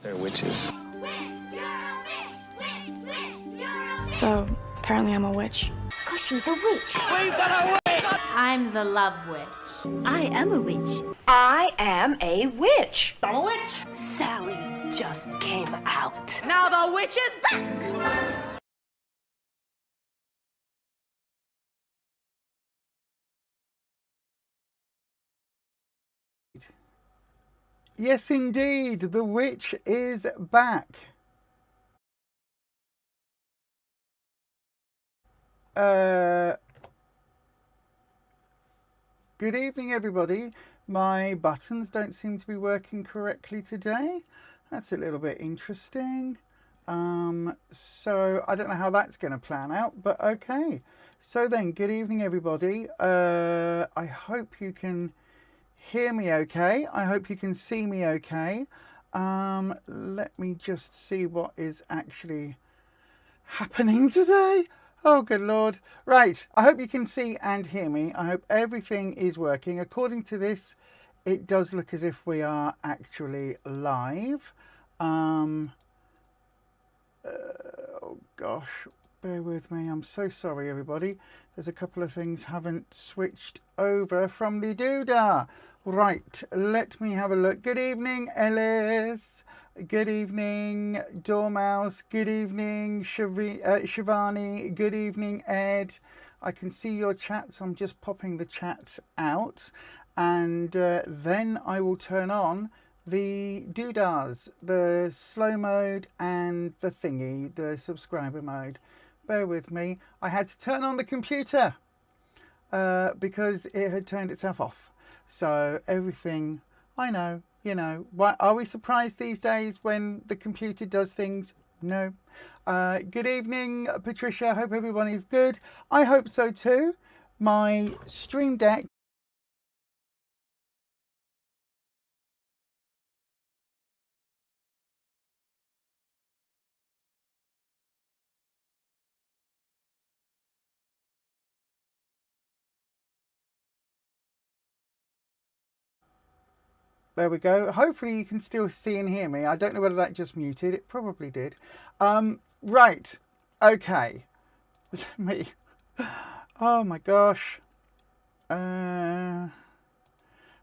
They're witches. So, apparently I'm a witch. Because she's a witch. We've got a witch! I'm the love witch. I am a witch. I am a witch. I'm a witch! Sally just came out. Now the witch is back! Yes, indeed, the witch is back. Good evening, everybody. My buttons don't seem to be working correctly today. That's a little bit interesting. So I don't know how that's going to plan out, but okay. So then, good evening, everybody. I hope you can hear me okay. I hope you can see me okay. Let me just see what is actually happening today. Oh, good Lord. Right. I hope you can see and hear me. I hope everything is working. According to this, it does look as if we are actually live. Oh, gosh. Bear with me. I'm so sorry, everybody. There's a couple of things haven't switched over from the doodah. Right. Let me have a look. Good evening, Ellis. Good evening, Dormouse. Good evening, Shivani. Good evening, Ed. I can see your chat, so I'm just popping the chat out. And then I will turn on the doodahs, the slow mode and the thingy, the subscriber mode. Bear with me. I had to turn on the computer because it had turned itself off. So everything, I know. You know, why are we surprised these days when the computer does things? No. Good evening, Patricia. Hope everyone is good. I hope so too. My Stream Deck. There we go. Hopefully you can still see and hear me. I don't know whether that just muted. It probably did. Right. Okay. Me. Oh my gosh.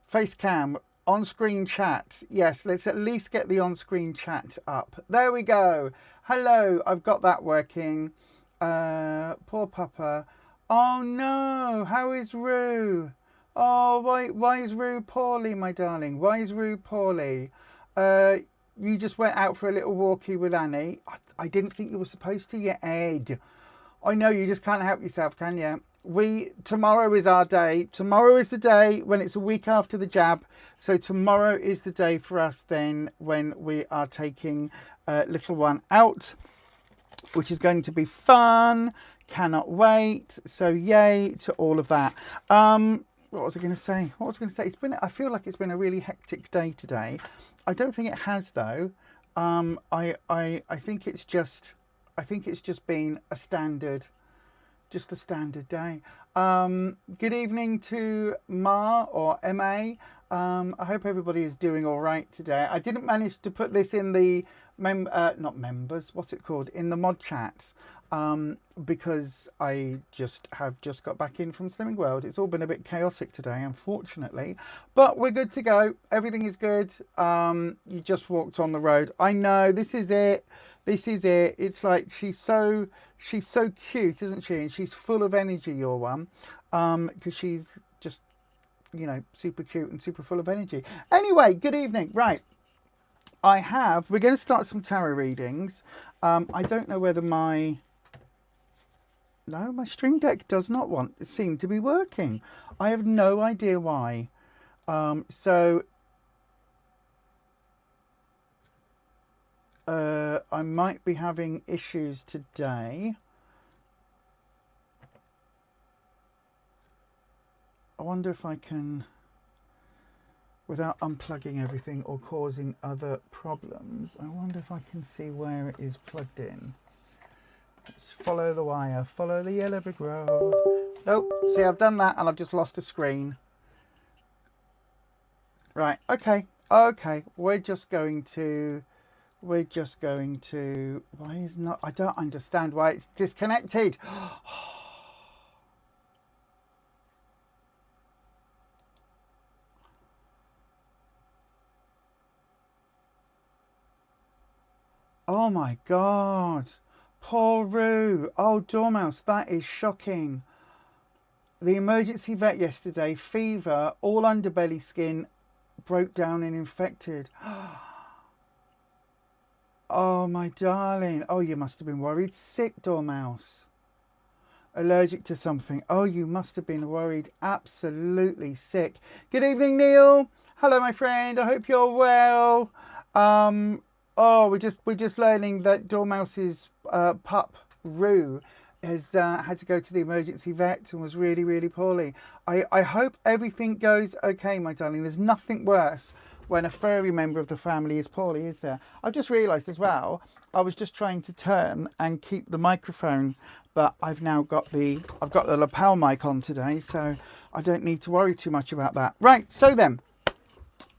Face cam. On-screen chat. Yes, let's at least get the on-screen chat up. There we go. Hello. I've got that working. Poor Papa. Oh no. How is Rue? Oh, why is Rue poorly, my darling? Why is Rue poorly? You just went out for a little walkie with Annie. I didn't think you were supposed to yet, Ed. I know you just can't help yourself, can you? Tomorrow is our day. Tomorrow is the day when it's a week after the jab. So tomorrow is the day for us then when we are taking little one out, which is going to be fun. Cannot wait. So yay to all of that. What was I going to say? I feel like it's been a really hectic day today. I don't think it has though. I think it's just been a standard day. Good evening to Ma or MA. I hope everybody is doing all right today. I didn't manage to put this in the not members. What's it called? In the mod chats. Because I have just got back in from Slimming World. It's all been a bit chaotic today, unfortunately, but we're good to go. Everything is good. You just walked on the road. I know, this is it. It's like she's so cute, isn't she? And she's full of energy, your one, because she's just, you know, super cute and super full of energy. Anyway, good evening. Right, we're going to start some tarot readings. I don't know whether my Stream Deck does not seem to be working. I have no idea why. So I might be having issues today. I wonder if I can, without unplugging everything or causing other problems, I wonder if I can see where it is plugged in. Let's follow the wire, follow the yellow brick road. Nope, see, I've done that and I've just lost a screen. Right, okay, we're just going to we're just going to, why is not, I don't understand why it's disconnected. Oh my God. Poor Roo. Oh, Dormouse, that is shocking. The emergency vet yesterday, fever, all underbelly skin, broke down and infected. Oh, my darling. Oh, you must have been worried sick, Dormouse. Allergic to something. Oh, you must have been worried absolutely sick. Good evening, Neil. Hello, my friend. I hope you're well. Oh, we're just learning that Dormouse's pup, Roo, has had to go to the emergency vet and was really, really poorly. I hope everything goes okay, my darling. There's nothing worse when a furry member of the family is poorly, is there? I've just realised as well, I was just trying to turn and keep the microphone, but I've now got the lapel mic on today, so I don't need to worry too much about that. Right, so then,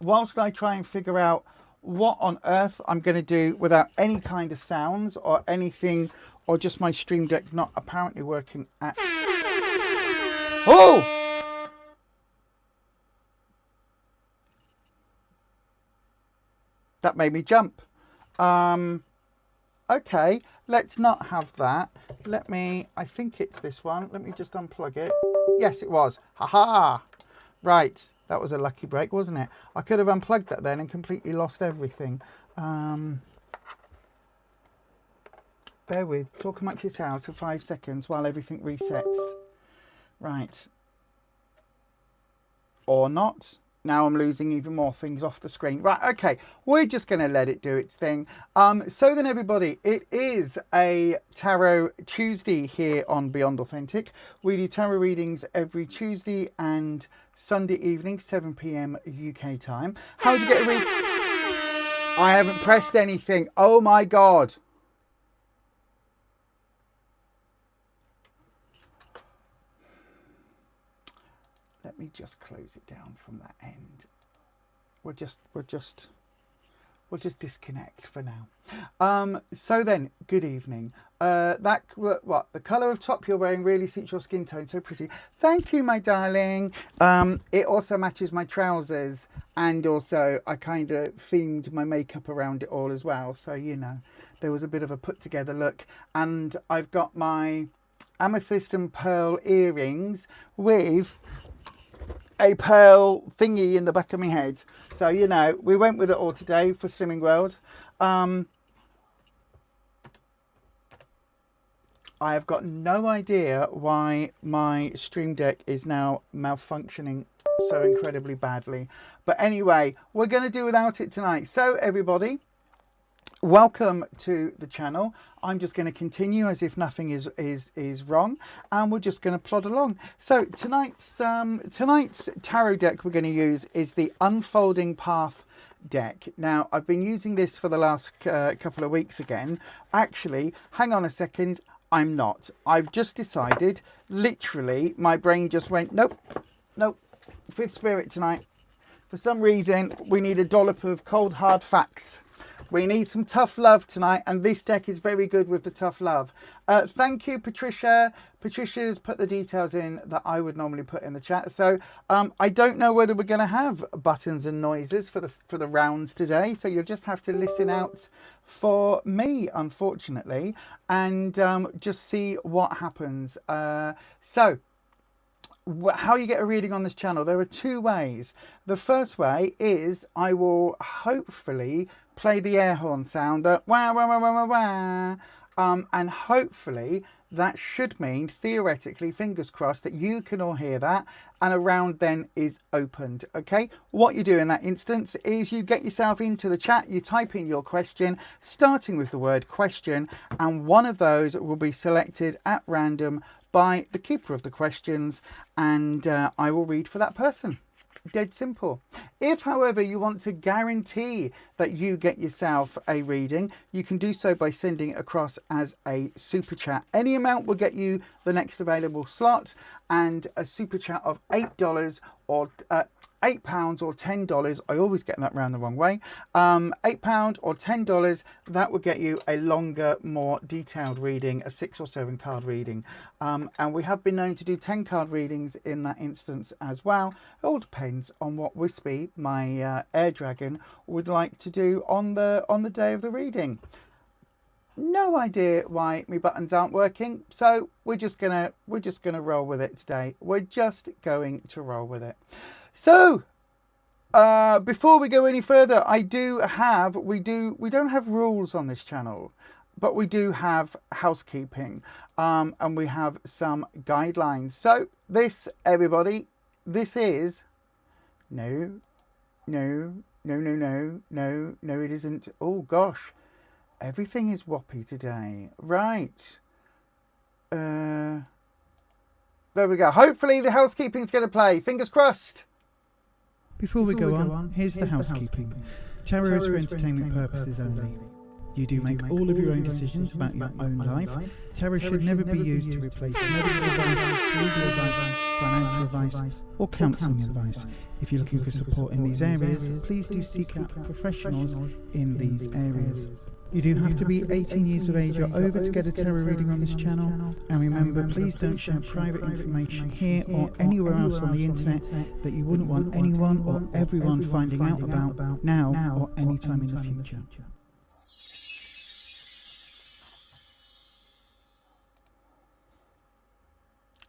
whilst I try and figure out what on earth I'm going to do without any kind of sounds or anything, or just my Stream Deck not apparently working at... Oh! That made me jump. Okay, let's not have that. I think it's this one. Let me just unplug it. Yes, it was. Haha. Right. That was a lucky break, wasn't it? I could have unplugged that then and completely lost everything. Bear with. Talk amongst yourselves for 5 seconds while everything resets. Right. Or not. Now I'm losing even more things off the screen. Right, okay. We're just going to let it do its thing. So then, everybody, it is a Tarot Tuesday here on Beyond Authentic. We do tarot readings every Tuesday and Sunday evening, 7 p.m. UK time. How do you get a read? I haven't pressed anything. Oh, my God. Let me just close it down from that end. We'll just disconnect for now. So then, good evening. The colour of top you're wearing really suits your skin tone. So pretty. Thank you, my darling. It also matches my trousers, and also I kind of themed my makeup around it all as well. So you know, there was a bit of a put together look, and I've got my amethyst and pearl earrings with a pearl thingy in the back of my head. So, you know, we went with it all today for Slimming World. I have got no idea why my Stream Deck is now malfunctioning so incredibly badly. But anyway, we're going to do without it tonight. So, everybody, welcome to the channel. I'm just going to continue as if nothing is wrong, and we're just going to plod along. So tonight's tarot deck we're going to use is the Unfolding Path deck. Now, I've been using this for the last couple of weeks again. Actually, hang on a second, I'm not. I've just decided, literally, my brain just went, nope, Fifth Spirit tonight. For some reason, we need a dollop of cold hard facts. We need some tough love tonight, and this deck is very good with the tough love. Thank you, Patricia. Patricia's put the details in that I would normally put in the chat. So I don't know whether we're going to have buttons and noises for the rounds today. So you'll just have to listen out for me, unfortunately, and just see what happens. So how you get a reading on this channel, there are two ways. The first way is I will hopefully play the air horn sound, that wah, wah, wah, wah, wah, wah. And hopefully that should mean, theoretically, fingers crossed, that you can all hear that and a round then is opened. Okay, what you do in that instance is you get yourself into the chat, you type in your question, starting with the word question, and one of those will be selected at random by the keeper of the questions, and I will read for that person. Dead simple. If, however, you want to guarantee that you get yourself a reading, you can do so by sending it across as a super chat. Any amount will get you the next available slot, and a super chat of $8 or £8 or $10. I always get that round the wrong way. £8 or $10, that would get you a longer, more detailed reading, a 6 or 7 card reading. And we have been known to do 10 card readings in that instance as well. It all depends on what Wispy, my air dragon, would like to do on the day of the reading. No idea why my buttons aren't working, so we're just gonna roll with it today. We're just going to roll with it. So before we go any further, we don't have rules on this channel, but we do have housekeeping, and we have some guidelines. So this, everybody, this is no, it isn't. Oh gosh. Everything is whoppy today. Right. There we go. Hopefully the housekeeping's going to play. Fingers crossed. Before we go on, here's the housekeeping. Tarot is for entertainment purposes only. You do make all of your own decisions about your own life. Tarot should never be used to replace medical advice, legal advice, financial advice, or counselling advice. If you're looking for support in these areas, please do seek out professionals in these areas. You do have to be 18 years of age or over to get a tarot reading on this channel. And remember, please don't share private information here or anywhere else on the internet that you wouldn't want anyone or everyone finding out about now or any time in the future.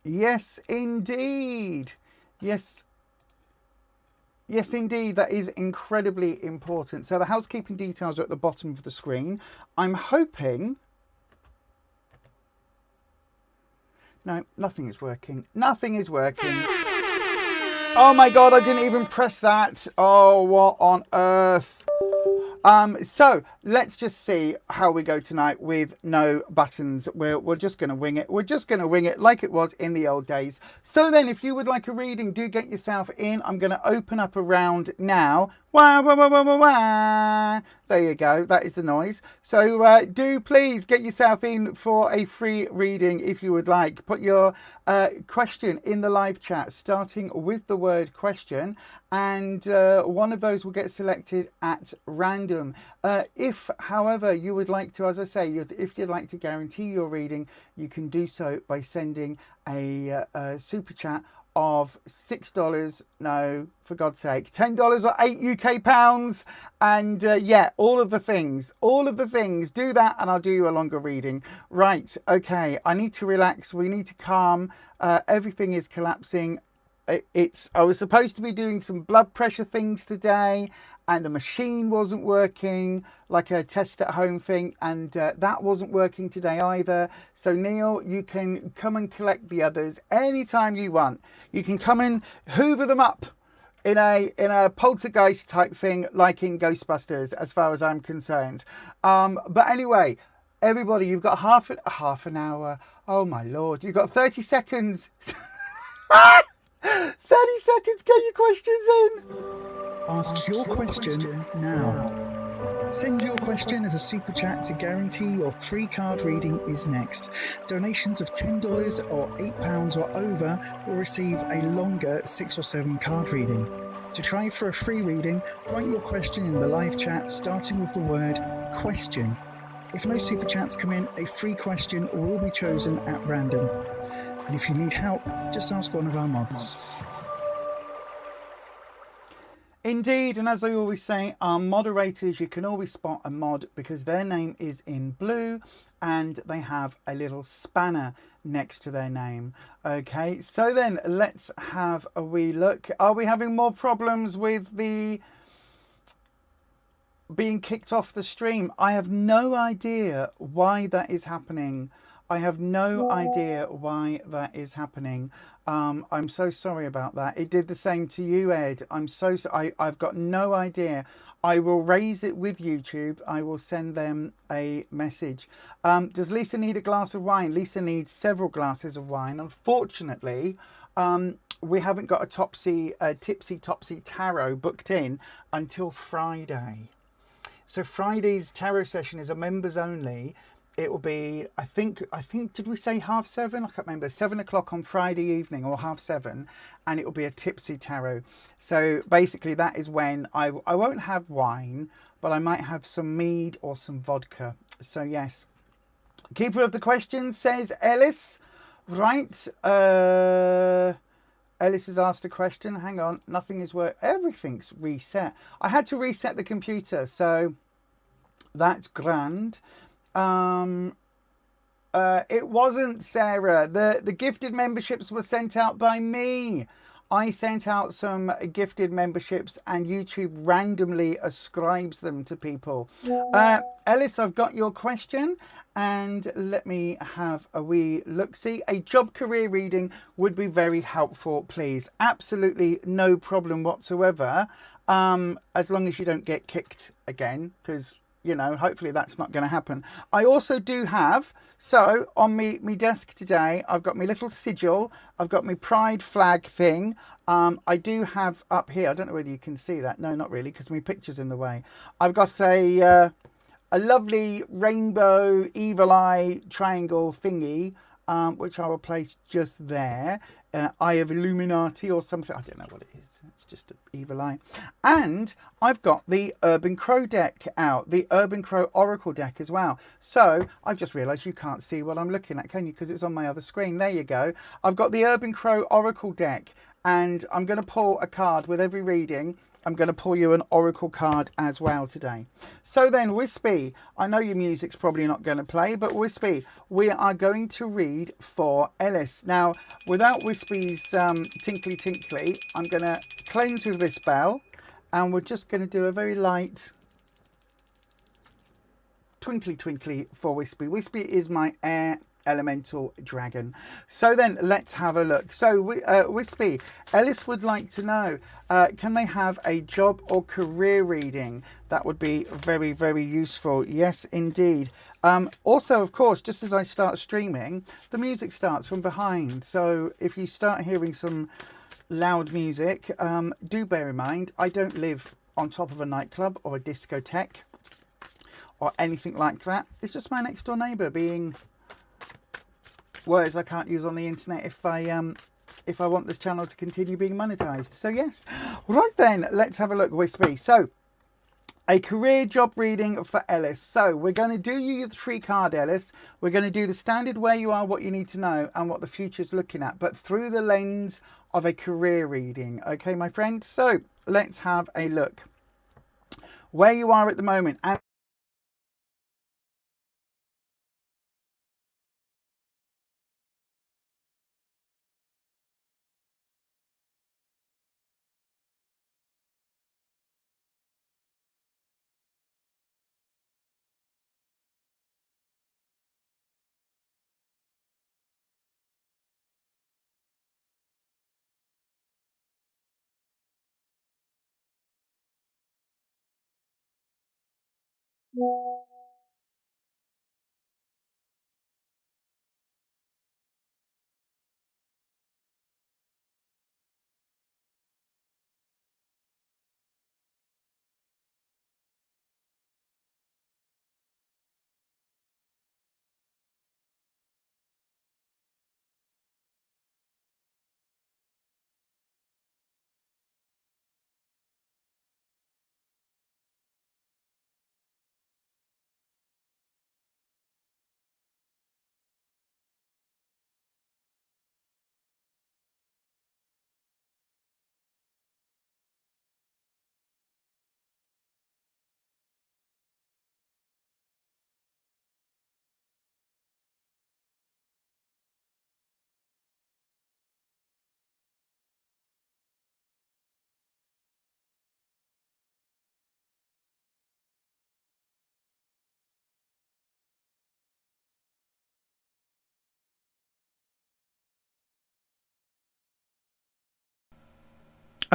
Yes, indeed. Yes, indeed. That is incredibly important. So the housekeeping details are at the bottom of the screen. I'm hoping... No, nothing is working. Nothing is working. Oh my God, I didn't even press that. Oh, what on earth? So let's just see how we go tonight with no buttons. We're just going to wing it. We're just going to wing it like it was in the old days. So then if you would like a reading, do get yourself in. I'm going to open up a round now. Wah, wah, wah, wah, wah, wah. There you go. That is the noise. So do please get yourself in for a free reading if you would like. Put your question in the live chat, starting with the word question. And one of those will get selected at random. If, however, you would like to, as I say, if you'd like to guarantee your reading, you can do so by sending a super chat of $6, no, for God's sake, $10 or 8 UK pounds. And yeah, all of the things, do that and I'll do you a longer reading. Right, okay, I need to relax, we need to calm, everything is collapsing. I was supposed to be doing some blood pressure things today and the machine wasn't working, like a test at home thing, and that wasn't working today either. So Neil, you can come and collect the others anytime you want. You can come and hoover them up in a poltergeist type thing, like in Ghostbusters, as far as I'm concerned. But anyway, everybody, you've got half an hour. Oh my Lord, you've got 30 seconds. 30 seconds, get your questions in. Ask your question now. Send your question as a super chat to guarantee your 3-card reading is next. Donations of $10 or £8 or over will receive a longer 6 or 7 card reading. To try for a free reading, write your question in the live chat starting with the word question. If no super chats come in, a free question will be chosen at random. And if you need help, just ask one of our mods. Indeed, and as I always say, our moderators, you can always spot a mod because their name is in blue and they have a little spanner next to their name. Okay, so then let's have a wee look. Are we having more problems with the being kicked off the stream? I have no idea why that is happening. I have no idea why that is happening. I'm so sorry about that. It did the same to you, Ed. I've got no idea. I will raise it with YouTube. I will send them a message. Does Lisa need a glass of wine? Lisa needs several glasses of wine. Unfortunately, we haven't got a Tipsy Topsy Tarot booked in until Friday. So Friday's tarot session is a members only. it will be, I think, did we say 7:30? I can't remember. 7 o'clock on Friday evening, or 7:30, and it will be a tipsy tarot. So basically, that is when I won't have wine, but I might have some mead or some vodka. So yes, keeper of the question says Ellis. Right. Ellis has asked a question. Hang on, nothing is work. Everything's reset. I had to reset the computer, so that's grand. It wasn't Sarah. The gifted memberships were sent out by me. I sent out some gifted memberships and YouTube randomly ascribes them to people. Ellis, I've got your question and let me have a wee look-see. A job career reading would be very helpful, please. Absolutely no problem whatsoever. As long as you don't get kicked again, because you know, hopefully that's not going to happen. I also do have, so on me desk today, I've got my little sigil. I've got my pride flag thing. I do have up here, I don't know whether you can see that. No, not really, because my picture's in the way. I've got a lovely rainbow evil eye triangle thingy, which I will place just there. Eye of Illuminati or something. I don't know what it is. It's just an evil eye. And I've got the Urban Crow deck out. The Urban Crow Oracle deck as well. So I've just realised you can't see what I'm looking at, can you? Because it's on my other screen. There you go. I've got the Urban Crow Oracle deck. And I'm going to pull a card with every reading. I'm going to pull you an oracle card as well today. So then, Wispy, I know your music's probably not going to play, but Wispy, we are going to read for Ellis. Now, without Wispy's tinkly tinkly, I'm going to cleanse with this bell, and we're just going to do a very light twinkly twinkly for Wispy. Wispy is my air elemental dragon. So then let's have a look. So Wispy, Ellis would like to know, can they have a job or career reading? That would be very, very useful. Yes, indeed. Also, of course, just as I start streaming, the music starts from behind. So if you start hearing some loud music, do bear in mind, I don't live on top of a nightclub or a discotheque or anything like that. It's just my next door neighbour being words I can't use on the internet if I want this channel to continue being monetized. So yes, right then, let's have a look, Wispy. So a career job reading for Ellis. So we're going to do you the 3 card, Ellis. We're going to do the standard where you are, what you need to know, and what the future's looking at, but through the lens of a career reading. Okay, my friend. So let's have a look where you are at the moment. And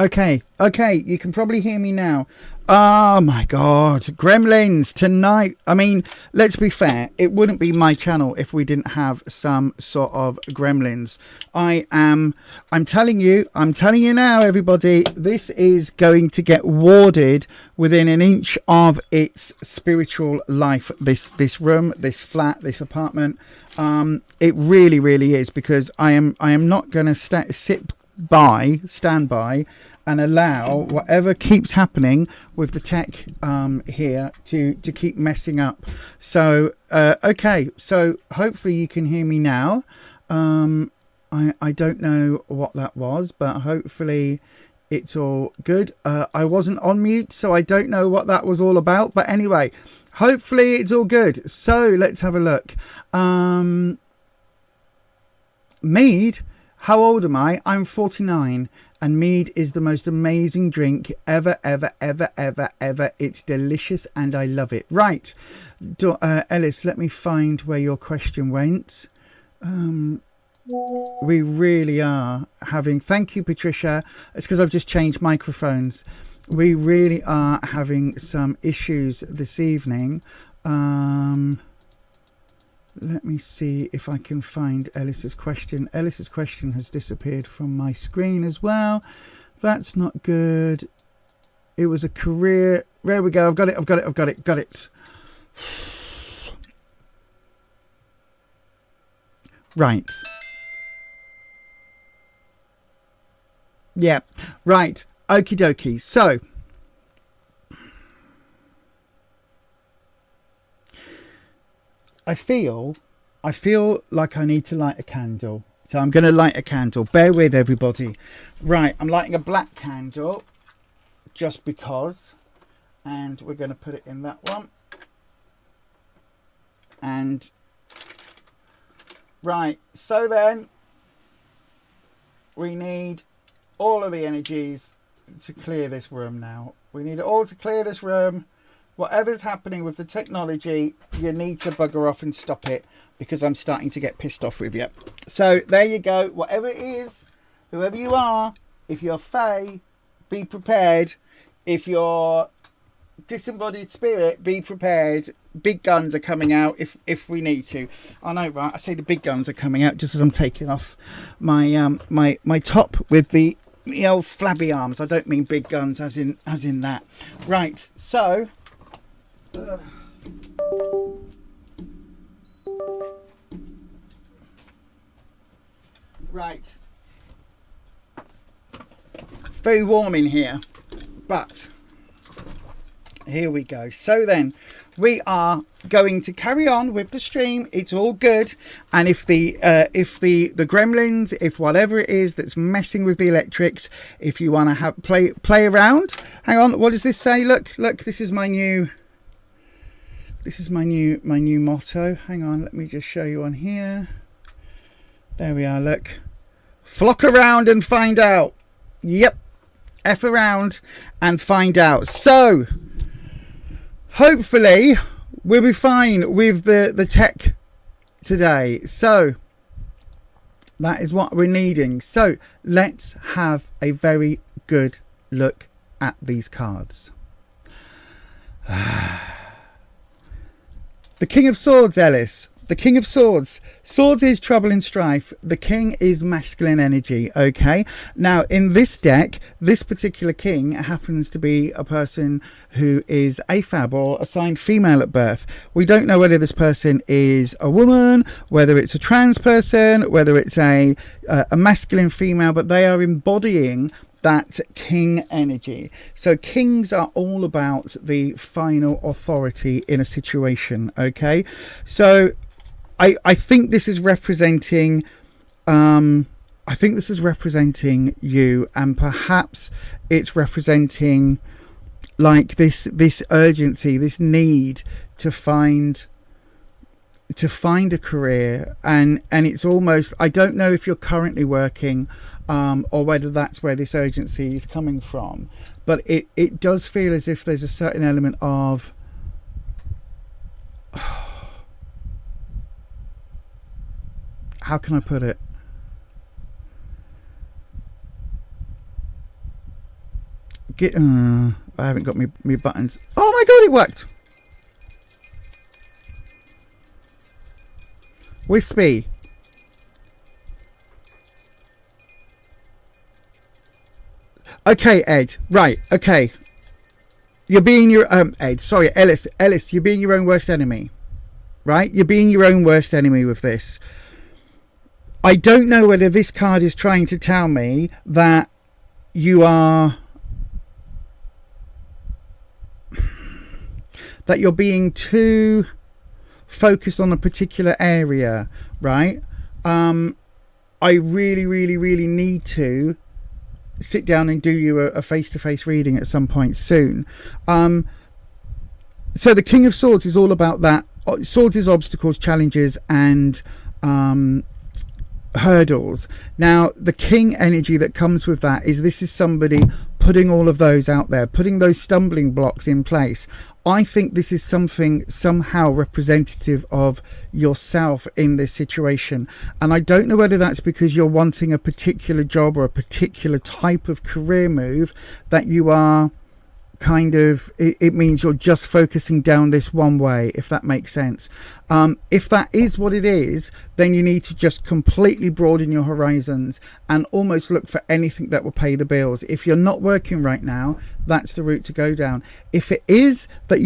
Okay, you can probably hear me now. Oh my god, Gremlins tonight. I mean, let's be fair, it wouldn't be my channel if we didn't have some sort of Gremlins. I'm telling you now, everybody, this is going to get warded within an inch of its spiritual life. This room, this flat, this apartment. It really is, because I am not going to stand by and allow whatever keeps happening with the tech here to keep messing up. So okay, so hopefully you can hear me now. I don't know what that was, but hopefully it's all good. I wasn't on mute, so I don't know what that was all about, but anyway, hopefully it's all good. So let's have a look. Mead, how old am I? I'm 49, and mead is the most amazing drink ever. It's delicious and I love it. Right, Ellis, let me find where your question went. We really are having, thank you, Patricia. It's because I've just changed microphones. We really are having some issues this evening. Let me see if I can find Ellis's question. Ellis's question has disappeared from my screen as well. That's not good. It was a career. There we go. I've got it. Right. Yeah. Right. Okie dokie. So, I feel like I need to light a candle. So I'm going to light a candle. Bear with, everybody. Right, I'm lighting a black candle just because. And we're going to put it in that one. And right, so then we need all of the energies to clear this room now. We need it all to clear this room. Whatever's happening with the technology, you need to bugger off and stop it, because I'm starting to get pissed off with you. So there you go. Whatever it is, whoever you are, if you're Fae, be prepared. If you're disembodied spirit, be prepared. Big guns are coming out if we need to. I know, right? I say the big guns are coming out just as I'm taking off my my top with the old flabby arms. I don't mean big guns as in that. Right. So. Right, it's very warm in here, but here we go. So then we are going to carry on with the stream. It's all good. And if the gremlins, if whatever it is that's messing with the electrics, if you want to have play around, hang on, what does this say? Look, this is my new motto. Hang on, let me just show you on here. There we are, look. Flock around and find out. Yep. F around and find out. So, hopefully, we'll be fine with the tech today. So, that is what we're needing. So, let's have a very good look at these cards. The King of Swords, Ellis. The King of Swords. Swords is trouble and strife. The King is masculine energy. Okay. Now, in this deck, this particular King happens to be a person who is AFAB or assigned female at birth. We don't know whether this person is a woman, whether it's a trans person, whether it's a masculine female, but they are embodying that king energy. So kings are all about the final authority in a situation. Okay, so I think this is representing you, and perhaps it's representing like this urgency, this need to find a career, and it's almost, I don't know if you're currently working or whether that's where this urgency is coming from, but it does feel as if there's a certain element of how can I put it? I haven't got me buttons. Oh my god, it worked. Wispy. Okay, Ed. Right. Okay. You're being your Ellis. You're being your own worst enemy. Right? You're being your own worst enemy with this. I don't know whether this card is trying to tell me that you are that you're being too focused on a particular area, right? I really need to sit down and do you a face-to-face reading at some point soon. So the King of Swords is all about that. Swords is obstacles, challenges, and hurdles. Now the king energy that comes with that is this is somebody putting all of those out there, putting those stumbling blocks in place. I think this is something somehow representative of yourself in this situation, and I don't know whether that's because you're wanting a particular job or a particular type of career move that you are kind of, it means you're just focusing down this one way, if that makes sense. If that is what it is, then you need to just completely broaden your horizons and almost look for anything that will pay the bills. If you're not working right now, that's the route to go down. If it is that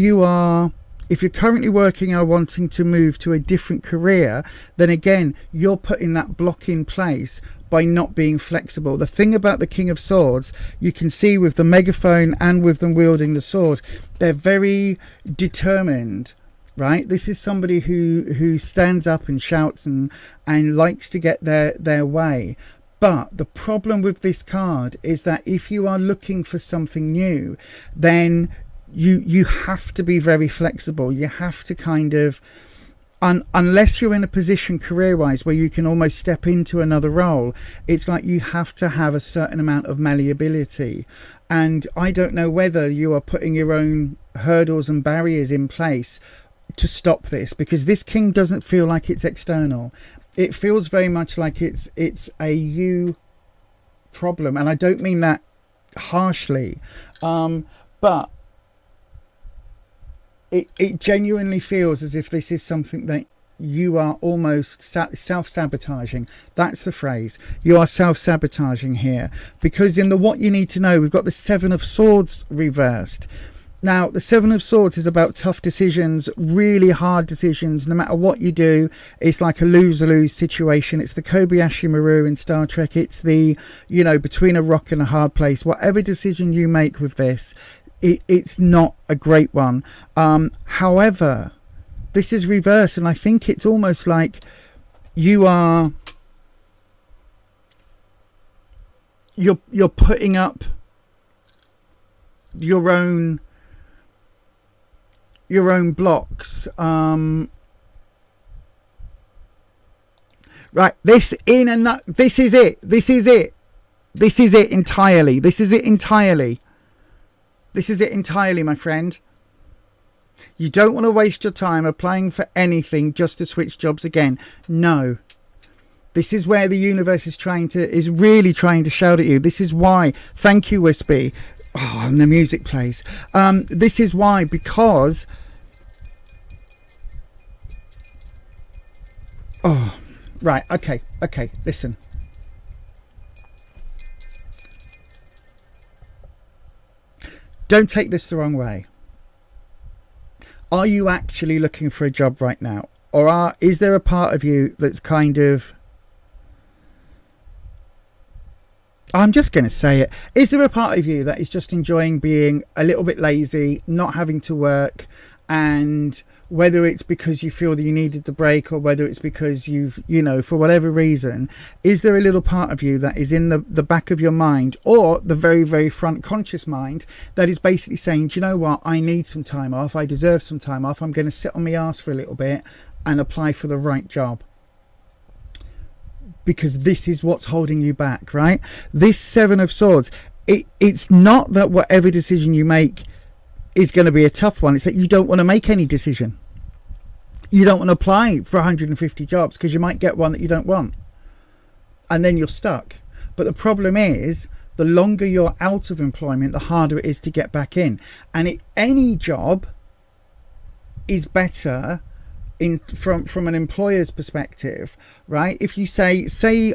if you're currently working and are wanting to move to a different career, then again, you're putting that block in place by not being flexible. The thing about the King of Swords, you can see with the megaphone and with them wielding the sword, they're very determined, right? This is somebody who stands up and shouts and likes to get their way. But the problem with this card is that if you are looking for something new, then you have to be very flexible. You have to kind of, unless you're in a position career-wise where you can almost step into another role, it's like you have to have a certain amount of malleability. And I don't know whether you are putting your own hurdles and barriers in place to stop this, because this king doesn't feel like it's external. It feels very much like it's a you problem, and I don't mean that harshly, but it genuinely feels as if this is something that you are almost self-sabotaging. That's the phrase. You are self-sabotaging here, because in the what you need to know, we've got the Seven of Swords reversed. Now, the Seven of Swords is about tough decisions, really hard decisions. No matter what you do, it's like a lose-lose situation. It's the Kobayashi Maru in Star Trek. It's the, between a rock and a hard place. Whatever decision you make with this, it's not a great one. However, this is reversed, and I think it's almost like you're putting up your own blocks. Right, this is it entirely. This is it entirely, my friend. You don't want to waste your time applying for anything just to switch jobs again. No. This is where the universe is really trying to shout at you. This is why. Thank you, Wispy. Oh, and the music plays. This is why, because... Oh, right. Okay. Listen. Don't take this the wrong way. Are you actually looking for a job right now? Or is there a part of you that's kind of... I'm just going to say it. Is there a part of you that is just enjoying being a little bit lazy, not having to work, and whether it's because you feel that you needed the break or whether it's because you've, for whatever reason, is there a little part of you that is in the back of your mind or the very, very front conscious mind that is basically saying, do you know what? I need some time off. I deserve some time off. I'm going to sit on my ass for a little bit and apply for the right job. Because this is what's holding you back, right? This Seven of Swords, it's not that whatever decision you make is going to be a tough one. It's that you don't want to make any decision. You don't want to apply for 150 jobs because you might get one that you don't want. And then you're stuck. But the problem is the longer you're out of employment, the harder it is to get back in. And any job is better from an employer's perspective, right? If you say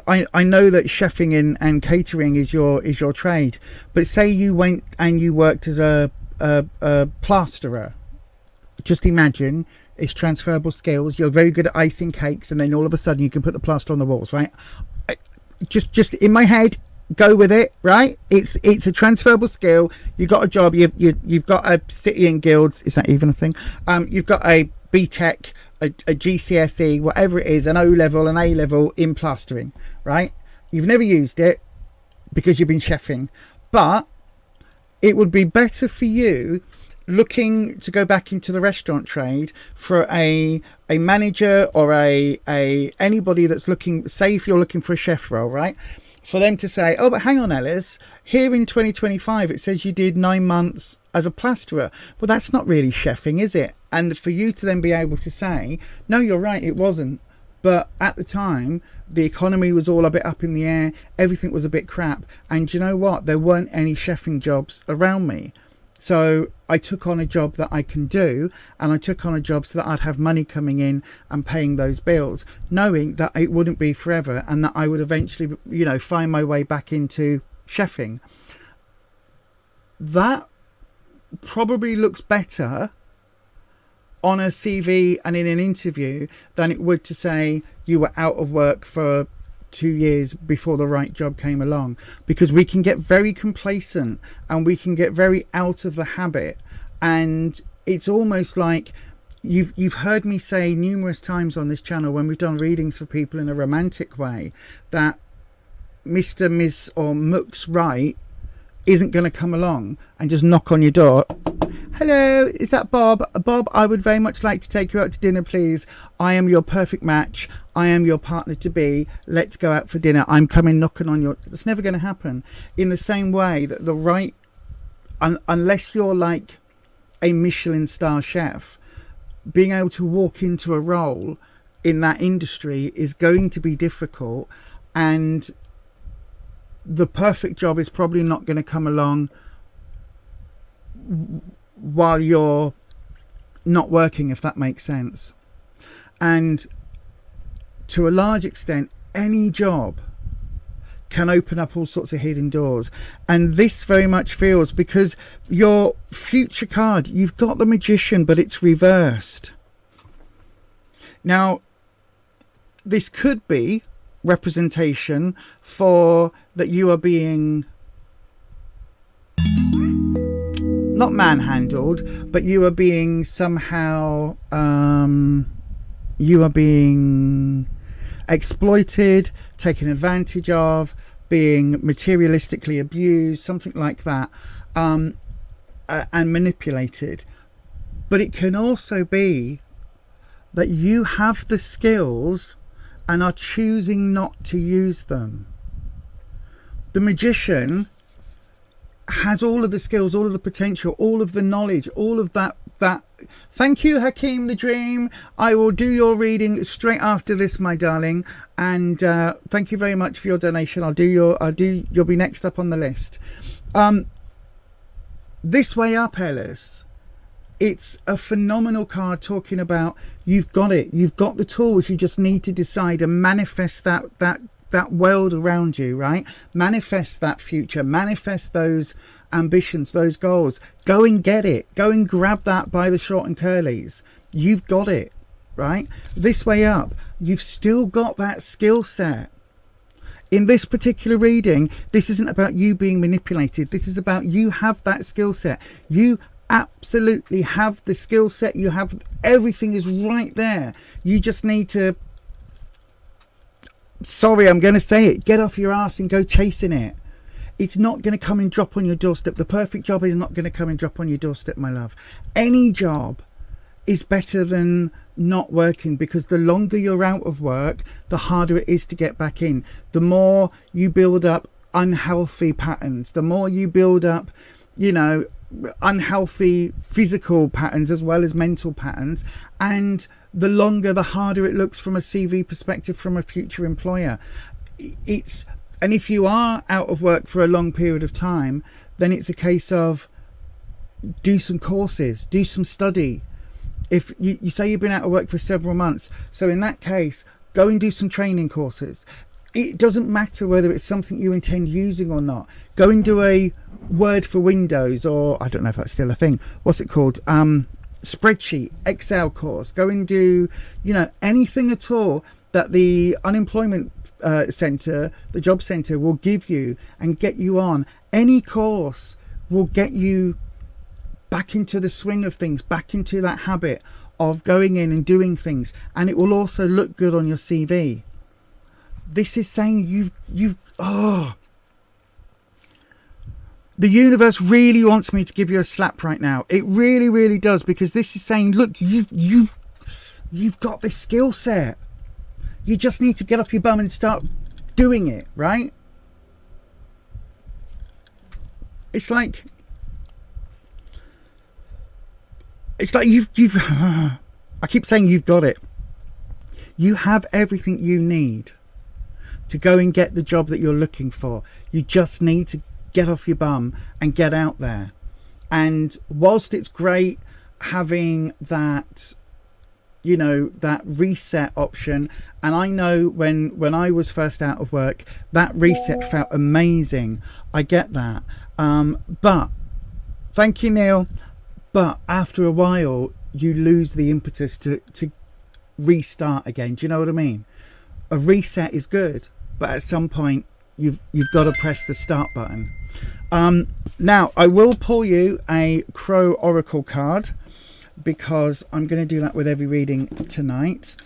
I know that chefing and catering is your trade, but say you went and you worked as a plasterer. Just imagine, it's transferable skills. You're very good at icing cakes, and then all of a sudden you can put the plaster on the walls, right? Just in my head, go with it, right? It's a transferable skill. You got a job. You've got a city and guilds. Is that even a thing? You've got a BTEC, a GCSE, whatever it is, an O level, an A level in plastering, right? You've never used it because you've been chefing, but it would be better for you looking to go back into the restaurant trade for a manager or a anybody that's looking, say if you're looking for a chef role, right? For them to say, oh, but hang on, Ellis, here in 2025 it says you did 9 months as a plasterer. Well, that's not really chefing, is it? And for you to then be able to say, no, you're right, it wasn't, but at the time the economy was all a bit up in the air, everything was a bit crap, and you know what, there weren't any chefing jobs around me. So I took on a job that I can do, and I took on a job so that I'd have money coming in and paying those bills, knowing that it wouldn't be forever and that I would eventually, you know, find my way back into chefing. That probably looks better on a CV and in an interview than it would to say you were out of work for 2 years before the right job came along, because we can get very complacent and we can get very out of the habit. And it's almost like you've heard me say numerous times on this channel when we've done readings for people in a romantic way that Mr., Miss or Mook's right isn't going to come along and just knock on your door. Hello, is that Bob? Bob, I would very much like to take you out to dinner, please. I am your perfect match. I am your partner to be. Let's go out for dinner. I'm coming knocking on your... That's never going to happen. In the same way that the right... unless you're like a Michelin star chef, being able to walk into a role in that industry is going to be difficult, and the perfect job is probably not going to come along while you're not working, if that makes sense. And to a large extent, any job can open up all sorts of hidden doors, and this very much feels, because your future card, you've got the Magician, but it's reversed. Now this could be representation for that you are being not manhandled, but you are being somehow you are being exploited, taken advantage of, being materialistically abused, something like that, and manipulated. But it can also be that you have the skills and are choosing not to use them. The Magician has all of the skills, all of the potential, all of the knowledge, all of that. Thank you, Hakeem the Dream. I will do your reading straight after this, my darling, and thank you very much for your donation. You'll be next up on the list. This Way Up, Ellis, it's a phenomenal card talking about you've got it, you've got the tools, you just need to decide and manifest that world around you, right? Manifest that future, manifest those ambitions, those goals. Go and get it. Go and grab that by the short and curlies. You've got it, right? This Way Up, you've still got that skill set. In this particular reading, this isn't about you being manipulated. This is about you have that skill set. You absolutely have the skill set. You have everything is right there. You just need to, sorry, I'm going to say it, get off your ass and go chasing it. It's not going to come and drop on your doorstep. The perfect job is not going to come and drop on your doorstep, my love. Any job is better than not working, because the longer you're out of work, the harder it is to get back in. The more you build up unhealthy patterns, the more you build up, you know, unhealthy physical patterns as well as mental patterns, and the longer, the harder it looks from a CV perspective from a future employer. It's And if you are out of work for a long period of time, then it's a case of do some courses, do some study. If you say you've been out of work for several months, so in that case, go and do some training courses. It doesn't matter whether it's something you intend using or not. Go and do a Word for Windows, or I don't know if that's still a thing. What's it called? Spreadsheet, Excel course. Go and do, you know, anything at all that the unemployment centre, the job centre will give you and get you on. Any course will get you back into the swing of things, back into that habit of going in and doing things, and it will also look good on your CV. This is saying the universe really wants me to give you a slap right now. It really, really does, because this is saying, look, you've got this skill set. You just need to get off your bum and start doing it, right? It's like you've I keep saying you've got it. You have everything you need to go and get the job that you're looking for. You just need to get off your bum and get out there. And whilst it's great having that, you know, that reset option, and I know when I was first out of work, that reset felt amazing. I get that. But thank you, Neil. But after a while, you lose the impetus to restart again. Do you know what I mean? A reset is good, but at some point you've got to press the start button. Now I will pull you a Crow Oracle card, because I'm going to do that with every reading tonight.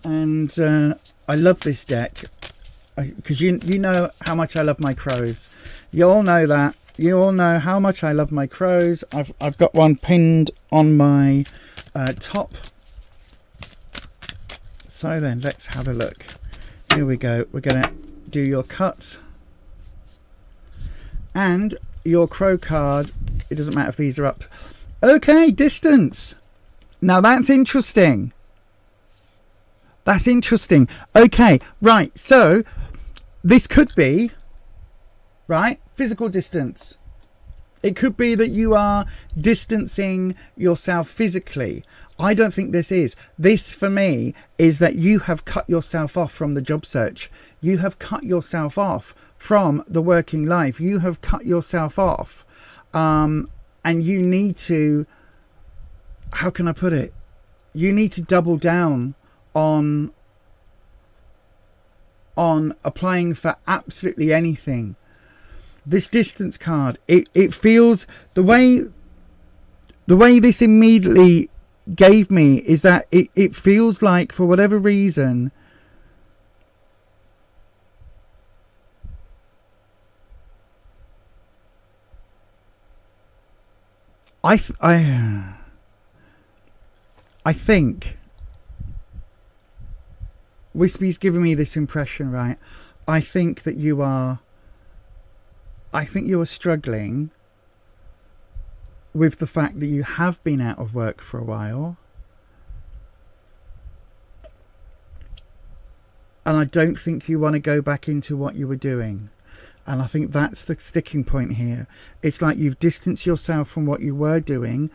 And I love this deck, because you know how much I love my crows. You all know that. You all know how much I love my crows. I've got one pinned on my top. So then, let's have a look. Here we go. We're going to do your cut. And your crow card. It doesn't matter if these are up. Okay, distance. Now that's interesting. That's interesting. Okay, right. So this could be, right, physical distance. It could be that you are distancing yourself physically. I don't think this is. This, for me, is that you have cut yourself off from the job search. You have cut yourself off from the working life. You have cut yourself off. And you need to, how can I put it? You need to double down on applying for absolutely anything. This distance card, it feels, the way this immediately gave me is that it feels like, for whatever reason, I think Wispy's giving me this impression, right? I think you are struggling with the fact that you have been out of work for a while. And I don't think you want to go back into what you were doing. And I think that's the sticking point here. It's like you've distanced yourself from what you were doing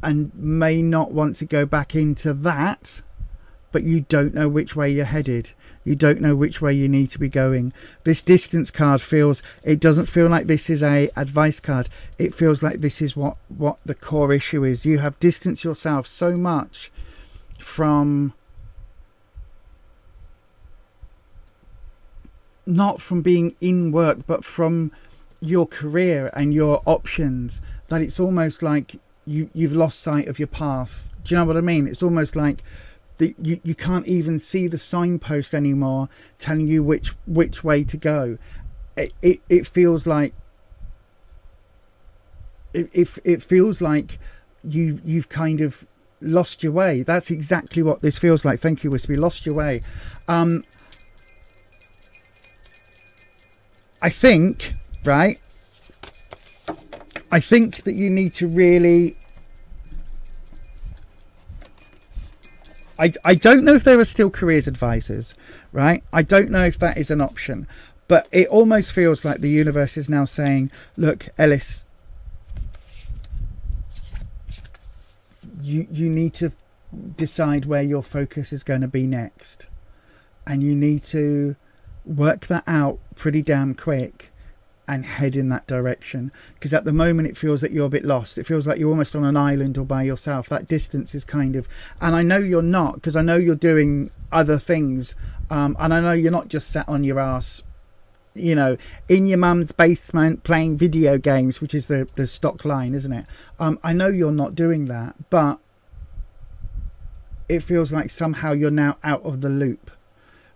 and may not want to go back into that, but you don't know which way you're headed. You don't know which way you need to be going. This distance card it doesn't feel like this is a advice card. It feels like this is what the core issue is. You have distanced yourself so much from, not from being in work, but from your career and your options, that it's almost like you've lost sight of your path. Do you know what I mean? It's almost like you can't even see the signpost anymore telling you which way to go. It feels like it feels like you've kind of lost your way. That's exactly what this feels like. Thank you, Wispy. Lost your way. I think, right? I think that you need to really, I don't know if there are still careers advisors, right? I don't know if that is an option, But it almost feels like the universe is now saying, look, Ellis, you need to decide where your focus is going to be next. And you need to work that out pretty damn quick and head in that direction. Because at the moment it feels that you're a bit lost. It feels like you're almost on an island or by yourself. That distance is kind of... And I know you're not, because I know you're doing other things. And I know you're not just sat on your ass, you know, in your mum's basement playing video games, which is the stock line, isn't it? I know you're not doing that, but it feels like somehow you're now out of the loop.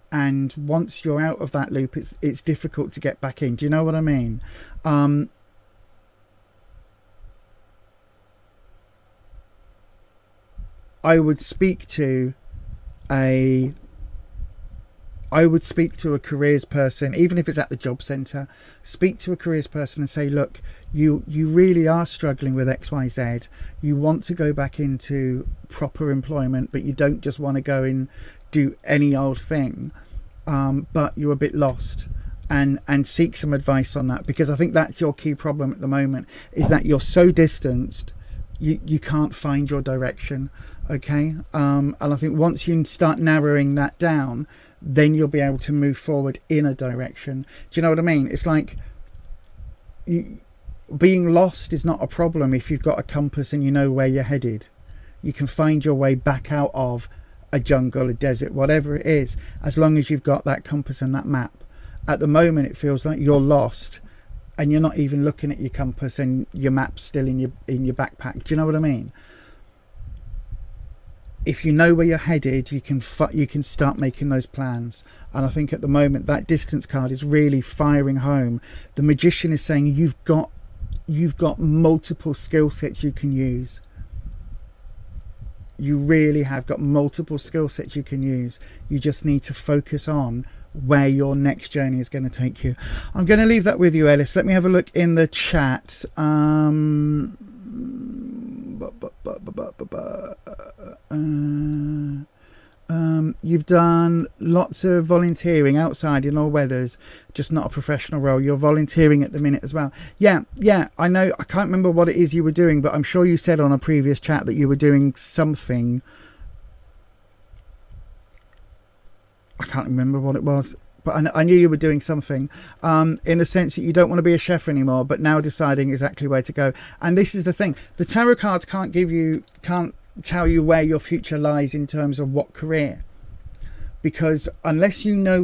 And once you're out of that loop, it's difficult to get back in. Do you know what I mean? I would speak to a careers person, even if it's at the job centre. Speak to a careers person and say, look, you really are struggling with XYZ. You want to go back into proper employment, but you don't just want to go and do any old thing, but you're a bit lost, and seek some advice on that, because I think that's your key problem at the moment, is that you're so distanced, you can't find your direction. Okay, and I think once you start narrowing that down, then you'll be able to move forward in a direction. Do you know what I mean? It's like being lost is not a problem if you've got a compass and you know where you're headed. You can find your way back out of a jungle, a desert, whatever it is, as long as you've got that compass and that map. At the moment it feels like you're lost and you're not even looking at your compass and your map's still in your backpack. Do you know what I mean? If you know where you're headed, you can start making those plans. And I think at the moment that distance card is really firing home. The magician is saying you've got multiple skill sets you can use. You really have got multiple skill sets you can use. You just need to focus on where your next journey is going to take you. I'm going to leave that with you, Ellis. Let me have a look in the chat. You've done lots of volunteering outside in all weathers, just not a professional role. You're volunteering at the minute as well. Yeah, I know. I can't remember what it is you were doing, but I'm sure you said on a previous chat that you were doing something. I can't remember what it was, but I knew you were doing something, in the sense that you don't want to be a chef anymore, but now deciding exactly where to go. And this is the thing: the tarot cards can't tell you where your future lies in terms of what career, because unless you know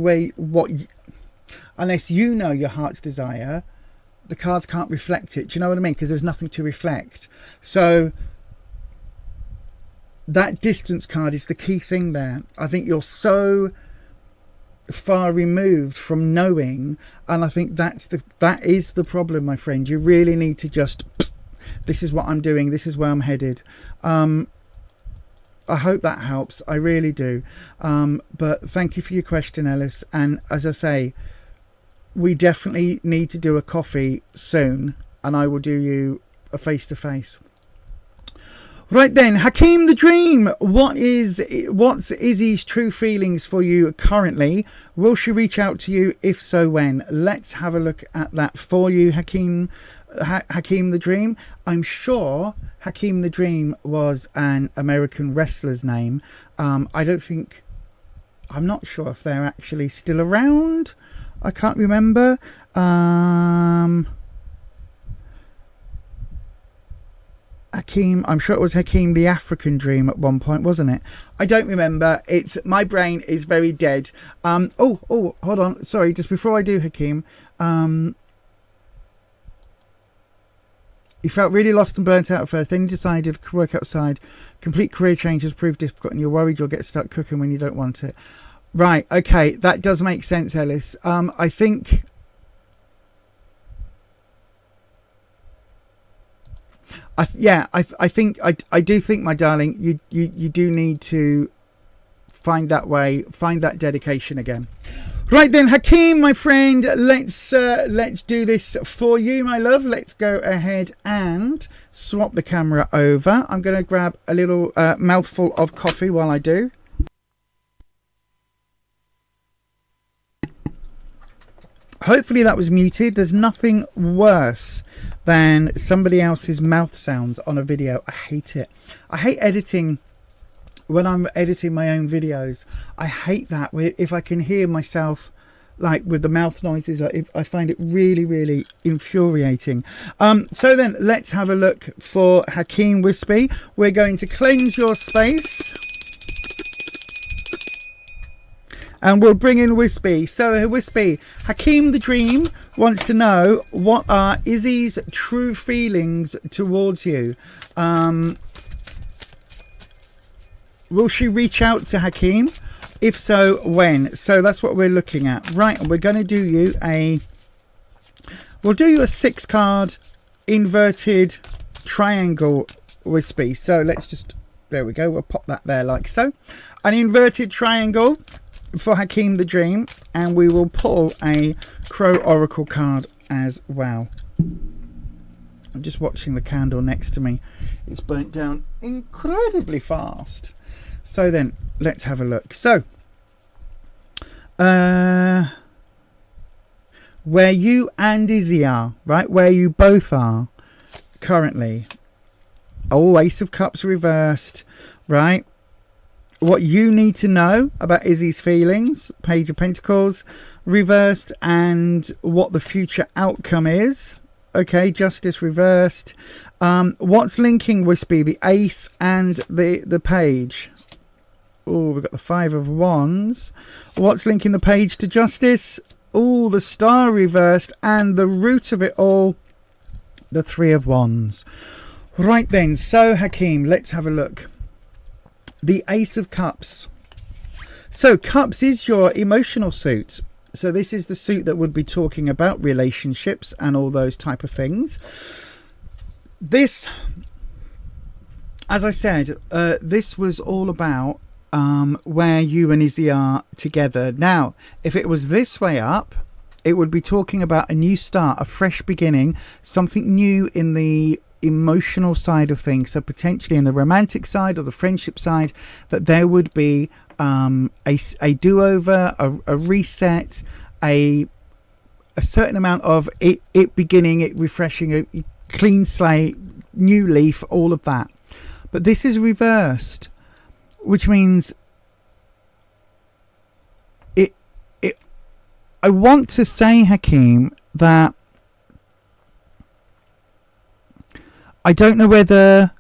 unless you know your heart's desire, the cards can't reflect it. Do you know what I mean? Because there's nothing to reflect. So that distance card is the key thing there. I think you're so far removed from knowing, and I think that is the problem, my friend. You really need to just, this is what I'm doing, this is where I'm headed. I hope that helps. I really do. But thank you for your question, Ellis. And as I say, we definitely need to do a coffee soon, and I will do you a face-to-face. Right then, Hakeem the Dream, what's Izzy's true feelings for you currently? Will she reach out to you? If so, when? Let's have a look at that for you, Hakeem the Dream. I'm sure Hakeem the Dream was an American wrestler's name. I'm not sure if they're actually still around. I can't remember. Hakeem, I'm sure it was Hakeem the African Dream at one point, wasn't it? I don't remember. My brain is very dead. Oh, hold on. Sorry, just before I do Hakeem, you felt really lost and burnt out at first, then you decided to work outside. Complete career changes proved difficult and you're worried you'll get stuck cooking when you don't want it. Right, okay, that does make sense, Ellis. I think I do think, my darling, you do need to find that way, find that dedication again. Right then, Hakeem, my friend, let's do this for you, my love. Let's go ahead and swap the camera over. I'm going to grab a little mouthful of coffee while I do. Hopefully that was muted. There's nothing worse than somebody else's mouth sounds on a video. I hate it. I hate editing. When I'm editing my own videos, I hate that. If I can hear myself like with the mouth noises, I find it really, really infuriating. So then let's have a look for Hakeem Wispy. We're going to cleanse your space. And we'll bring in Wispy. So Wispy, Hakeem the Dream wants to know, what are Izzy's true feelings towards you? Will she reach out to Hakeem? If so, when? So that's what we're looking at. Right, and we're going to do you we'll do you a 6-card inverted triangle, Wispy. So let's just, there we go. We'll pop that there like so. An inverted triangle for Hakeem the Dream, and we will pull a Crow Oracle card as well. I'm just watching the candle next to me. It's burnt down incredibly fast. So then let's have a look. So where you and Izzy are, right, where you both are currently. Oh, Ace of Cups reversed, right? What you need to know about Izzy's feelings, Page of Pentacles reversed, and what the future outcome is. Okay, Justice reversed. What's linking Wispy? The Ace and the Page. Oh, we've got the 5 of Wands. What's linking the Page to Justice? Oh, the Star reversed, and the root of it all, the 3 of Wands. Right then, so Hakeem, let's have a look. The Ace of Cups. So Cups is your emotional suit. So this is the suit that would be talking about relationships and all those type of things. This, as I said, this was all about where you and Izzy are together. Now, if it was this way up, it would be talking about a new start, a fresh beginning, something new in the emotional side of things. So potentially in the romantic side or the friendship side, that there would be a do-over, a reset, a certain amount of it beginning, it refreshing, a clean slate, new leaf, all of that. But this is reversed, which means I want to say, Hakeem, that I don't know whether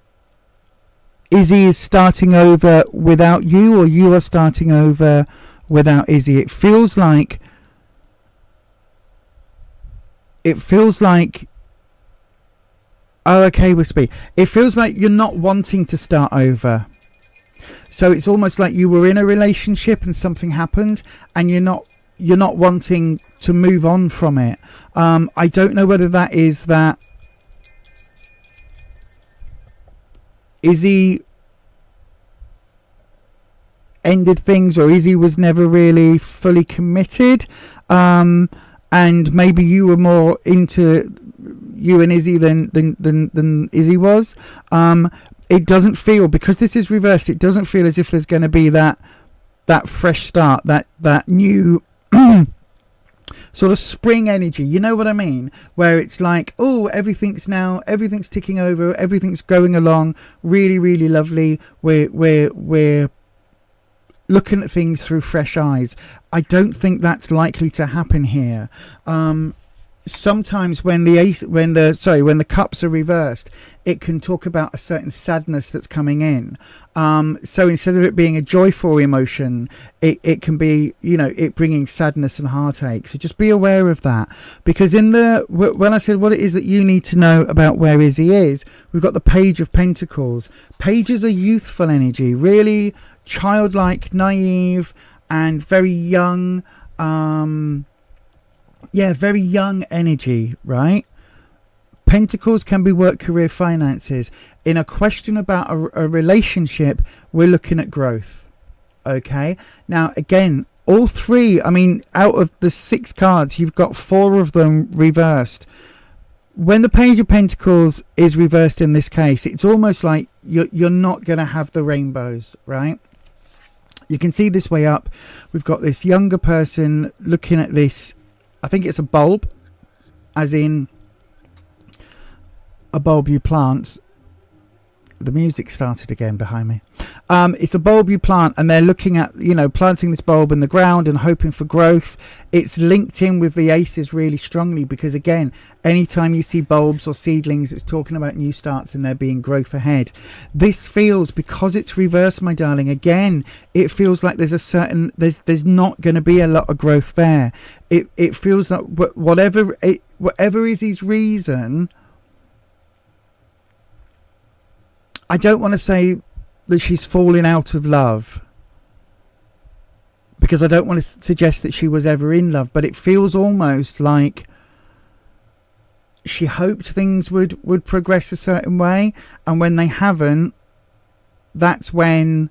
Izzy is starting over without you or you are starting over without Izzy. It feels like oh, okay, Wispy. It feels like you're not wanting to start over. So it's almost like you were in a relationship and something happened and you're not wanting to move on from it. I don't know whether that is that Izzy ended things or Izzy was never really fully committed, and maybe you were more into you and Izzy than Izzy was. It doesn't feel, because this is reversed, it doesn't feel as if there's going to be that fresh start, that new sort of spring energy, you know what I mean, where it's like, oh, everything's ticking over, everything's going along really, really lovely, we're looking at things through fresh eyes. I don't think that's likely to happen here. Sometimes when the cups are reversed, it can talk about a certain sadness that's coming in. So instead of it being a joyful emotion, it can be, it bringing sadness and heartache. So just be aware of that, because when I said what it is that you need to know about where Izzy is, we've got the Page of Pentacles. Pages are youthful energy, really childlike, naive, and very young. Very young energy, right? Pentacles can be work, career, finances. In a question about a relationship, we're looking at growth. Okay. Now, again, all three, out of the 6 cards, you've got 4 of them reversed. When the Page of Pentacles is reversed in this case, it's almost like you're not going to have the rainbows, right? You can see this way up. We've got this younger person looking at this I think it's a bulb, as in a bulb you plant. The music started again behind me. It's a bulb you plant, and they're looking at, you know, planting this bulb in the ground and hoping for growth. It's linked in with the aces really strongly, because again, anytime you see bulbs or seedlings, it's talking about new starts and there being growth ahead. This feels, because it's reversed, my darling, again, it feels like there's a certain, there's not going to be a lot of growth there. It feels like whatever is his reason, I don't want to say that she's falling out of love, because I don't want to suggest that she was ever in love, but it feels almost like she hoped things would progress a certain way, and when they haven't, that's when,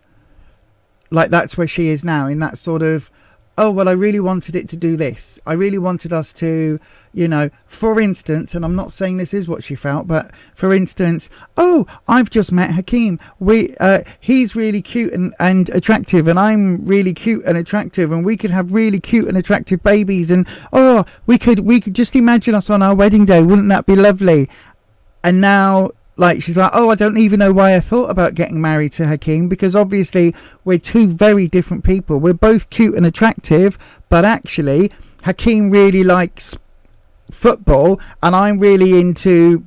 like, that's where she is now, in that sort of, oh, well, I really wanted it to do this. I really wanted us to, you know, for instance, and I'm not saying this is what she felt, but for instance, oh, I've just met Hakeem. He's really cute and attractive, and I'm really cute and attractive, and we could have really cute and attractive babies, and oh, we could just imagine us on our wedding day. Wouldn't that be lovely? And now, like, she's like, oh, I don't even know why I thought about getting married to Hakeem, because obviously we're two very different people. We're both cute and attractive, but actually Hakeem really likes football and I'm really into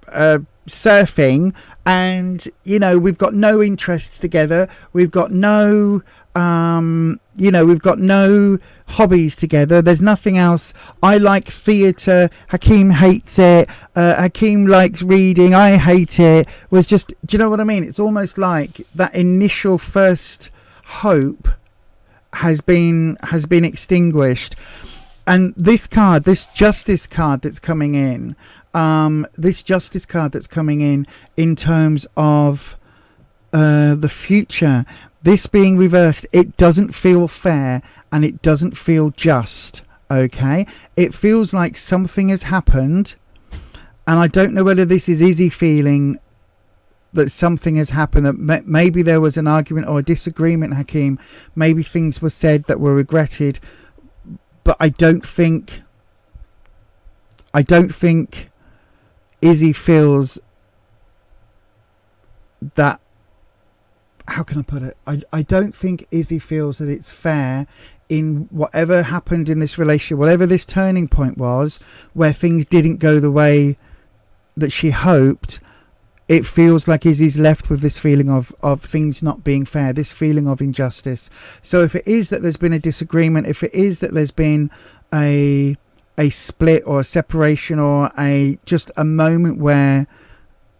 surfing, and, you know, we've got no interests together. We've got no we've got no hobbies together. There's nothing else. I like theatre. Hakeem hates it. Hakeem likes reading. I hate it. Was just, do you know what I mean? It's almost like that initial first hope has been extinguished. And this card, this justice card that's coming in, in terms of the future, this being reversed, it doesn't feel fair and it doesn't feel just, okay? It feels like something has happened, and I don't know whether this is Izzy feeling that something has happened, that maybe there was an argument or a disagreement, Hakeem. Maybe things were said that were regretted, but I don't think Izzy feels that, how can I put it? I don't think Izzy feels that it's fair in whatever happened in this relationship, whatever this turning point was, where things didn't go the way that she hoped. It feels like Izzy's left with this feeling of things not being fair, this feeling of injustice. So if it is that there's been a disagreement, if it is that there's been a split or a separation, or just a moment where,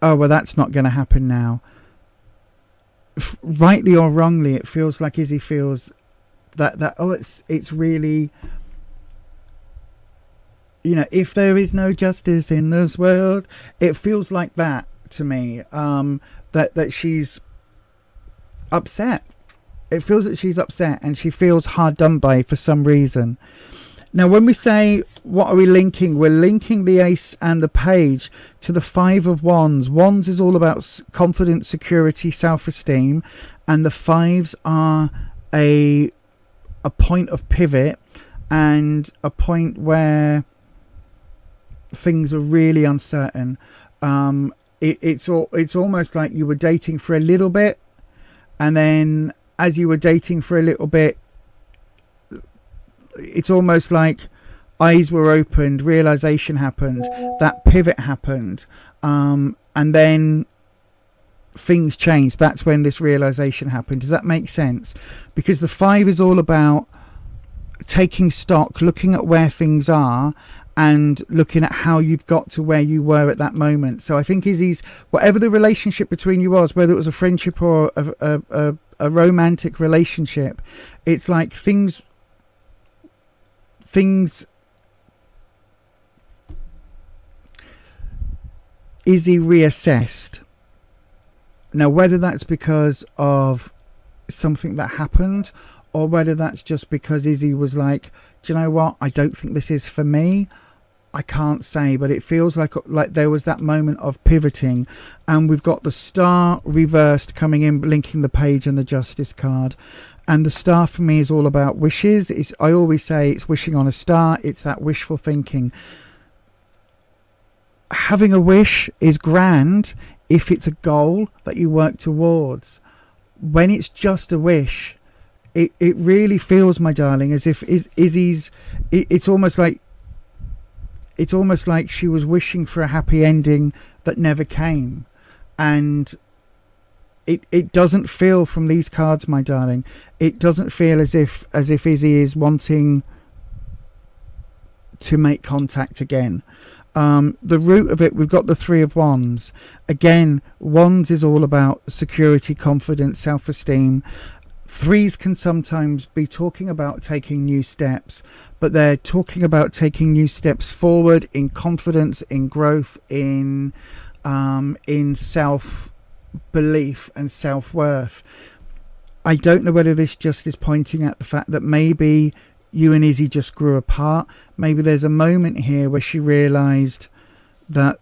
oh, well, that's not going to happen now, rightly or wrongly, it feels like Izzy feels that oh, it's really, you know, if there is no justice in this world, it feels like that to me, that she's upset. It feels that she's upset and she feels hard done by for some reason. Now, when we say what are we linking, we're linking the ace and the page to the 5 of wands. Wands is all about confidence, security, self-esteem, and the 5s are a point of pivot and a point where things are really uncertain. It's almost like you were dating for a little bit, and then as you were dating for a little bit, it's almost like eyes were opened, realization happened, that pivot happened, and then things changed. That's when this realization happened. Does that make sense? Because the 5 is all about taking stock, looking at where things are, and looking at how you've got to where you were at that moment. So I think Izzy's, whatever the relationship between you was, whether it was a friendship or a romantic relationship, it's like things Izzy reassessed. Now, whether that's because of something that happened, or whether that's just because Izzy was like, do you know what, I don't think this is for me, I can't say, but it feels like there was that moment of pivoting. And we've got the star reversed coming in, linking the page and the justice card. And the star for me is all about wishes. I always say it's wishing on a star. It's that wishful thinking. Having a wish is grand if it's a goal that you work towards. When it's just a wish, it really feels, my darling, as if Izzy's. It's almost like she was wishing for a happy ending that never came, and it doesn't feel from these cards, my darling. It doesn't feel as if Izzy is wanting to make contact again. The root of it, we've got the Three of Wands. Again, Wands is all about security, confidence, self-esteem. Threes can sometimes be talking about taking new steps, but they're talking about taking new steps forward in confidence, in growth, in self-belief and self-worth. I don't know whether this just is pointing at the fact that maybe you and Izzy just grew apart. Maybe there's a moment here where she realised that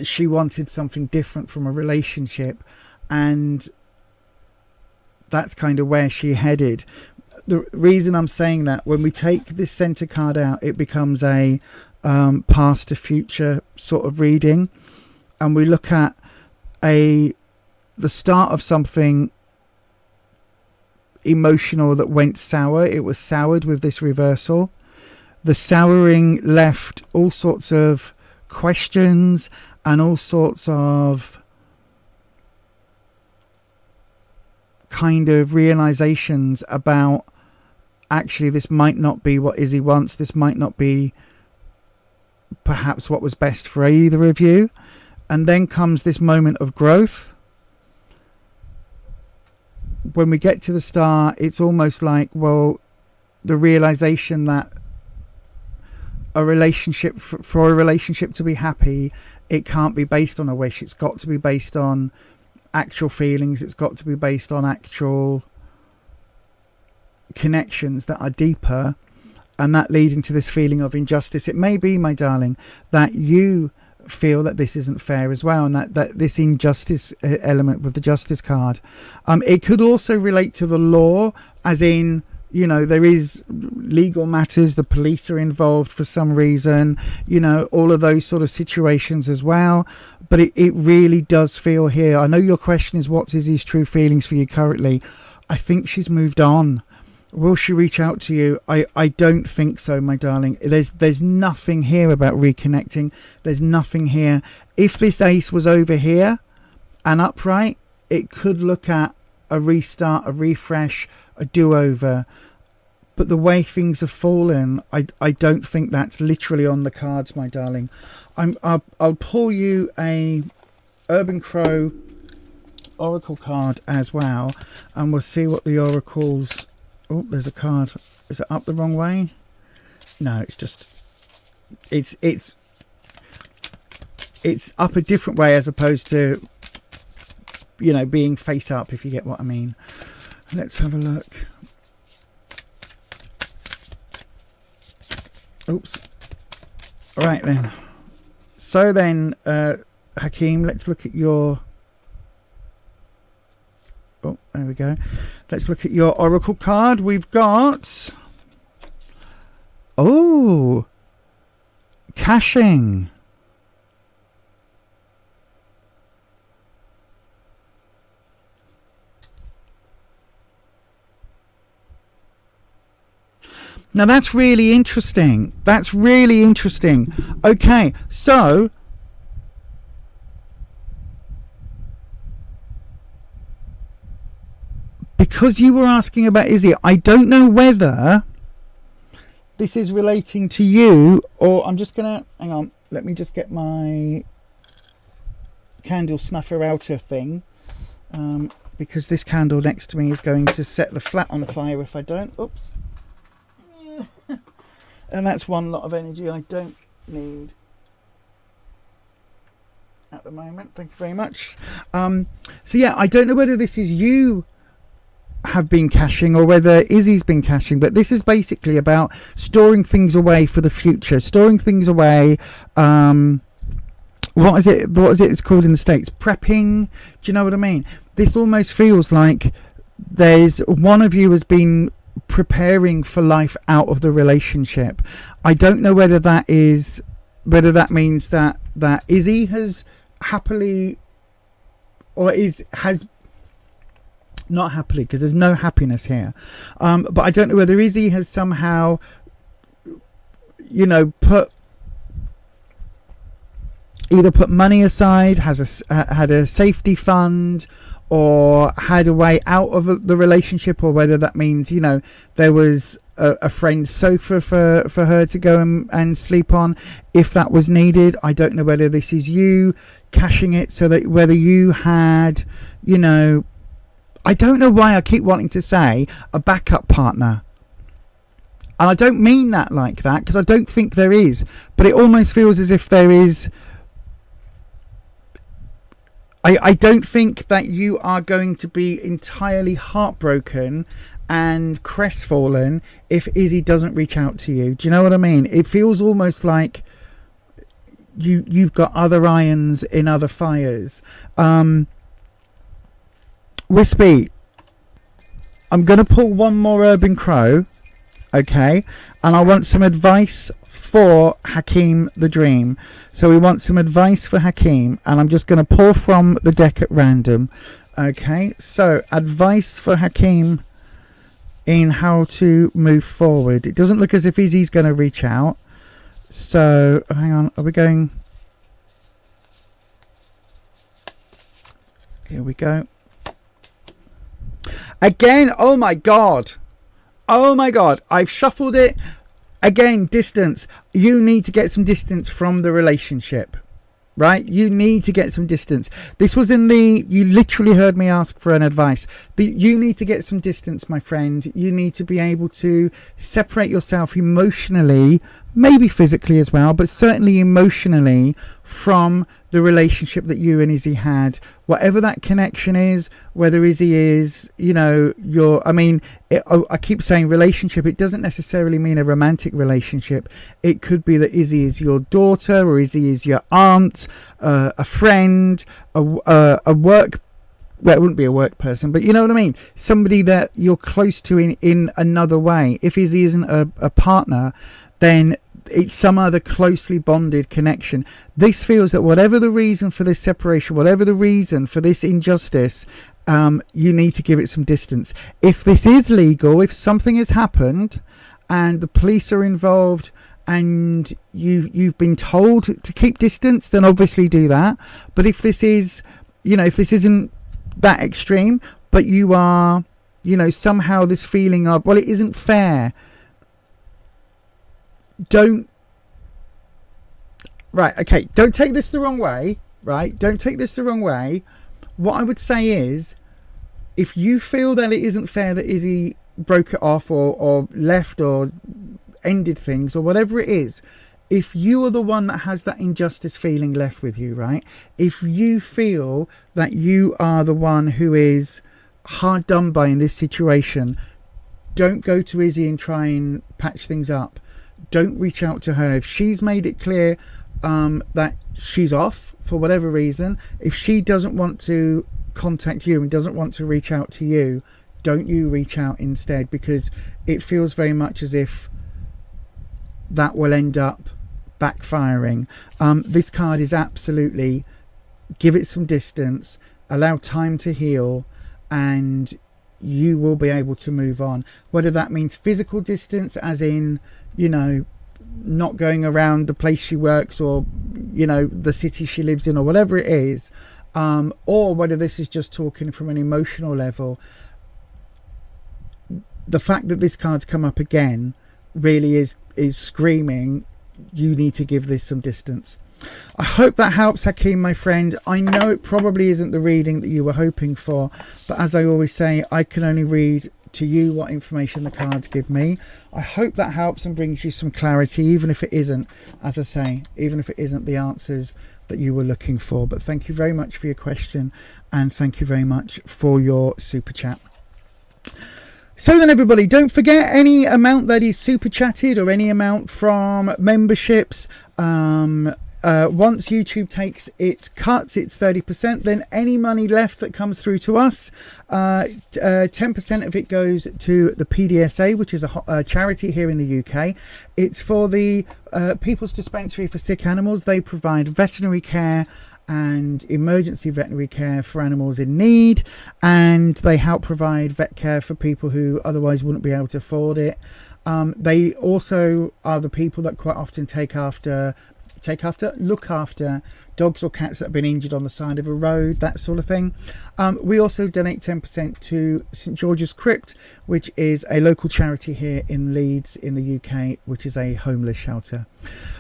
she wanted something different from a relationship, and that's kind of where she headed. The reason I'm saying that, when we take this centre card out, it becomes a past to future sort of reading, and we look at the start of something emotional that went sour. It was soured with this reversal. The souring left all sorts of questions and all sorts of kind of realizations about, actually, this might not be what Izzy wants. This might not be perhaps what was best for either of you. And then comes this moment of growth. When we get to the star, it's almost like, well, the realization that a relationship, for a relationship to be happy, it can't be based on a wish. It's got to be based on actual feelings. It's got to be based on actual connections that are deeper, and that leading to this feeling of injustice. It may be, my darling, that you feel that this isn't fair as well, and that this injustice element with the Justice card, it could also relate to the law, as in, you know, there is legal matters, the police are involved for some reason, you know, all of those sort of situations as well. But it really does feel here, I know your question is, what's Izzy's true feelings for you currently? I think she's moved on. Will she reach out to you? I don't think so, my darling. There's nothing here about reconnecting. There's nothing here. If this ace was over here and upright, it could look at a restart, a refresh, a do-over. But the way things have fallen, I don't think that's literally on the cards, my darling. I'll pull you a Urban Crow Oracle card as well, and we'll see what the oracles... Oh, there's a card. Is it up the wrong way? No, it's just... It's up a different way, as opposed to, you know, being face up, if you get what I mean. Let's have a look. Oops. All right, then. So then, Hakeem, let's look at your... Oh, there we go. Let's look at your Oracle card. We've got... Oh! Caching. Now that's really interesting. That's really interesting. Okay, so... because you were asking about Izzy, I don't know whether this is relating to you, or I'm just gonna hang on, let me just get my candle snuffer outer thing, because this candle next to me is going to set the flat on fire if I don't. Oops. And that's one lot of energy I don't need at the moment. Thank you very much. So yeah, I don't know whether this is you have been caching or whether Izzy's been caching, but this is basically about storing things away for the future, storing things away. What is it it's called in the States? Prepping. Do you know what I mean? This almost feels like there's one of you has been preparing for life out of the relationship. I don't know whether that means that Izzy has happily, or has not happily, because there's no happiness here, but I don't know whether Izzy has somehow, you know, either put money aside, had a safety fund, or had a way out of the relationship, or whether that means, you know, there was a friend's sofa for her to go and sleep on if that was needed. I don't know whether this is you cashing it, so that whether you had, you know, I don't know why I keep wanting to say a backup partner. And I don't mean that like that, because I don't think there is, but it almost feels as if there is. I don't think that you are going to be entirely heartbroken and crestfallen if Izzy doesn't reach out to you. Do you know what I mean? It feels almost like you've got other irons in other fires. Wispy, I'm going to pull one more Urban Crow, okay? And I want some advice for Hakeem the Dream. So we want some advice for Hakeem, and I'm just going to pull from the deck at random. Okay, so advice for Hakeem in how to move forward. It doesn't look as if Izzy's going to reach out. So hang on, are we going? Here we go. Again, oh my god. Oh my god, I've shuffled it. Again, distance. You need to get some distance from the relationship, right? You need to get some distance. This was in the, you literally heard me ask for an advice. You need to get some distance, my friend. You need to be able to separate yourself emotionally, maybe physically as well, but certainly emotionally, from the relationship that you and Izzy had, whatever that connection is, whether Izzy is, you know, I keep saying relationship. It doesn't necessarily mean a romantic relationship. It could be that Izzy is your daughter, or Izzy is your aunt, a friend, a work, well, it wouldn't be a work person, but you know what I mean? Somebody that you're close to in another way. If Izzy isn't a partner, then it's some other closely bonded connection. This feels that whatever the reason for this separation, whatever the reason for this injustice, you need to give it some distance. If this is legal, if something has happened and the police are involved and you've been told to keep distance, then obviously do that. But if this is, you know, if this isn't that extreme, but you are, you know, somehow this feeling of, well, it isn't fair, don't take this the wrong way, right? Don't take this the wrong way. What I would say is, if you feel that it isn't fair that Izzy broke it off or left or ended things or whatever it is, if you are the one that has that injustice feeling left with you, right? If you feel that you are the one who is hard done by in this situation, don't go to Izzy and try and patch things up. Don't reach out to her. If she's made it clear that she's off for whatever reason, if she doesn't want to contact you and doesn't want to reach out to you, don't you reach out instead, because it feels very much as if that will end up backfiring. This card is absolutely, give it some distance, allow time to heal, and you will be able to move on. Whether that means physical distance, as in, you know, not going around the place she works, or, you know, the city she lives in, or whatever it is, or whether this is just talking from an emotional level. The fact that this card's come up again really is screaming, you need to give this some distance. I hope that helps, Hakeem, my friend. I know it probably isn't the reading that you were hoping for, but as I always say, I can only read to you what information the cards give me. I hope that helps and brings you some clarity, even if it isn't, as I say, even if it isn't the answers that you were looking for. But thank you very much for your question, and thank you very much for your super chat. So then, everybody, don't forget, any amount that is super chatted or any amount from memberships, once YouTube takes its cuts, it's 30%. Then any money left that comes through to us, 10% of it goes to the PDSA, which is a charity here in the UK. It's for the People's Dispensary for Sick Animals. They provide veterinary care and emergency veterinary care for animals in need, and they help provide vet care for people who otherwise wouldn't be able to afford it. They also are the people that quite often look after dogs or cats that have been injured on the side of a road, that sort of thing. We also donate 10% to St George's Crypt, which is a local charity here in Leeds in the UK, which is a homeless shelter.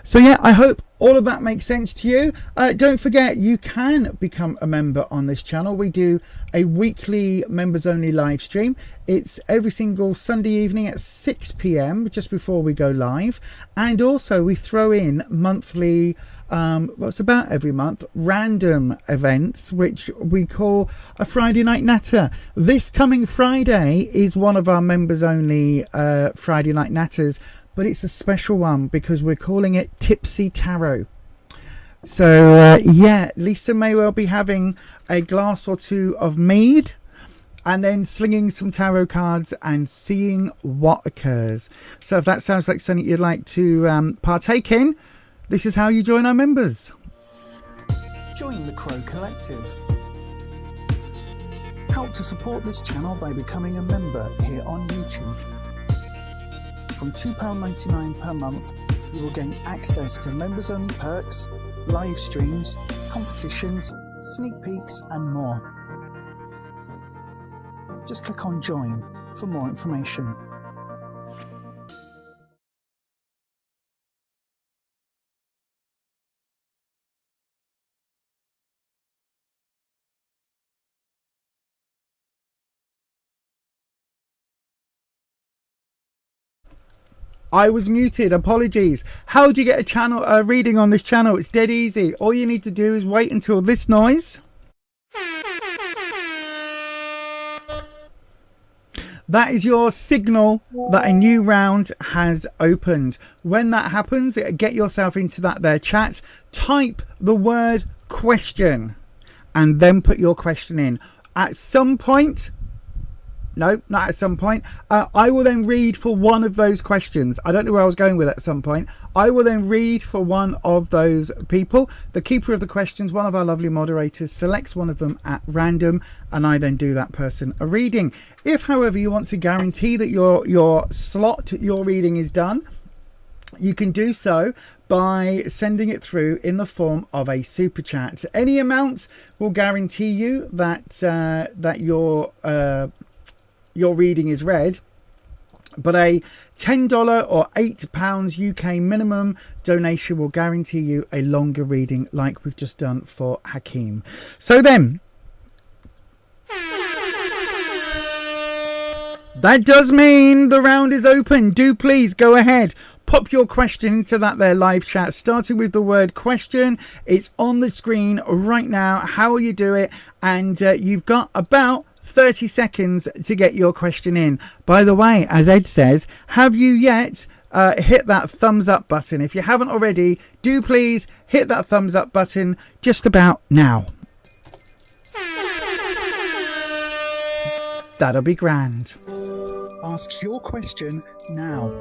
So yeah, I hope all of that makes sense to you. Don't forget, you can become a member on this channel. We do a weekly members only live stream. It's every single Sunday evening at 6 p.m, just before we go live. And also we throw in monthly, it's about every month, random events, which we call a Friday Night Natter. This coming Friday is one of our members only Friday Night Natters, but it's a special one because we're calling it Tipsy Tarot. So yeah, Lisa may well be having a glass or two of mead and then slinging some tarot cards and seeing what occurs. So if that sounds like something you'd like to partake in, this is how you join our members. Join the Crow Collective. Help to support this channel by becoming a member here on YouTube. From £2.99 per month, you will gain access to members only perks, live streams, competitions, sneak peeks and more. Just click on join for more information. I was muted, apologies. How do you get a channel reading on this channel? It's dead easy. All you need to do is wait until this noise. That is your signal that a new round has opened. When that happens, get yourself into that there chat, type the word question and then put your question in. At some point, no, not at some point. I will then read for one of those questions. I don't know where I was going with at some point. I will then read for one of those people. The keeper of the questions, one of our lovely moderators, selects one of them at random, and I then do that person a reading. If, however, you want to guarantee that your reading is done, you can do so by sending it through in the form of a super chat. Any amount will guarantee you that your reading is read, but a $10 or £8 UK minimum donation will guarantee you a longer reading, like we've just done for Hakeem. So then, that does mean the round is open. Do please go ahead, pop your question into that there live chat, starting with the word question. It's on the screen right now. How will you do it? And you've got about 30 seconds to get your question in. By the way, as Ed says, have you yet hit that thumbs up button? If you haven't already, do please hit that thumbs up button just about now. That'll be grand. Ask your question now.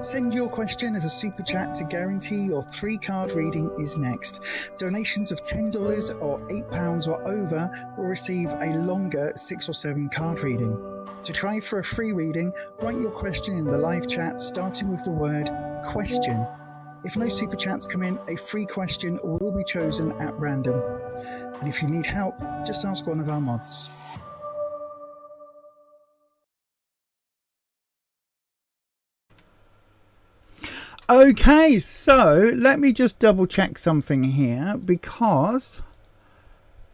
Send your question as a super chat to guarantee your 3-card reading is next. Donations of $10 or £8 or over will receive a longer 6 or 7 card reading. To try for a free reading, write your question in the live chat starting with the word question. If no super chats come in, a free question will be chosen at random. And if you need help, just ask one of our mods. Okay, so let me just double check something here, because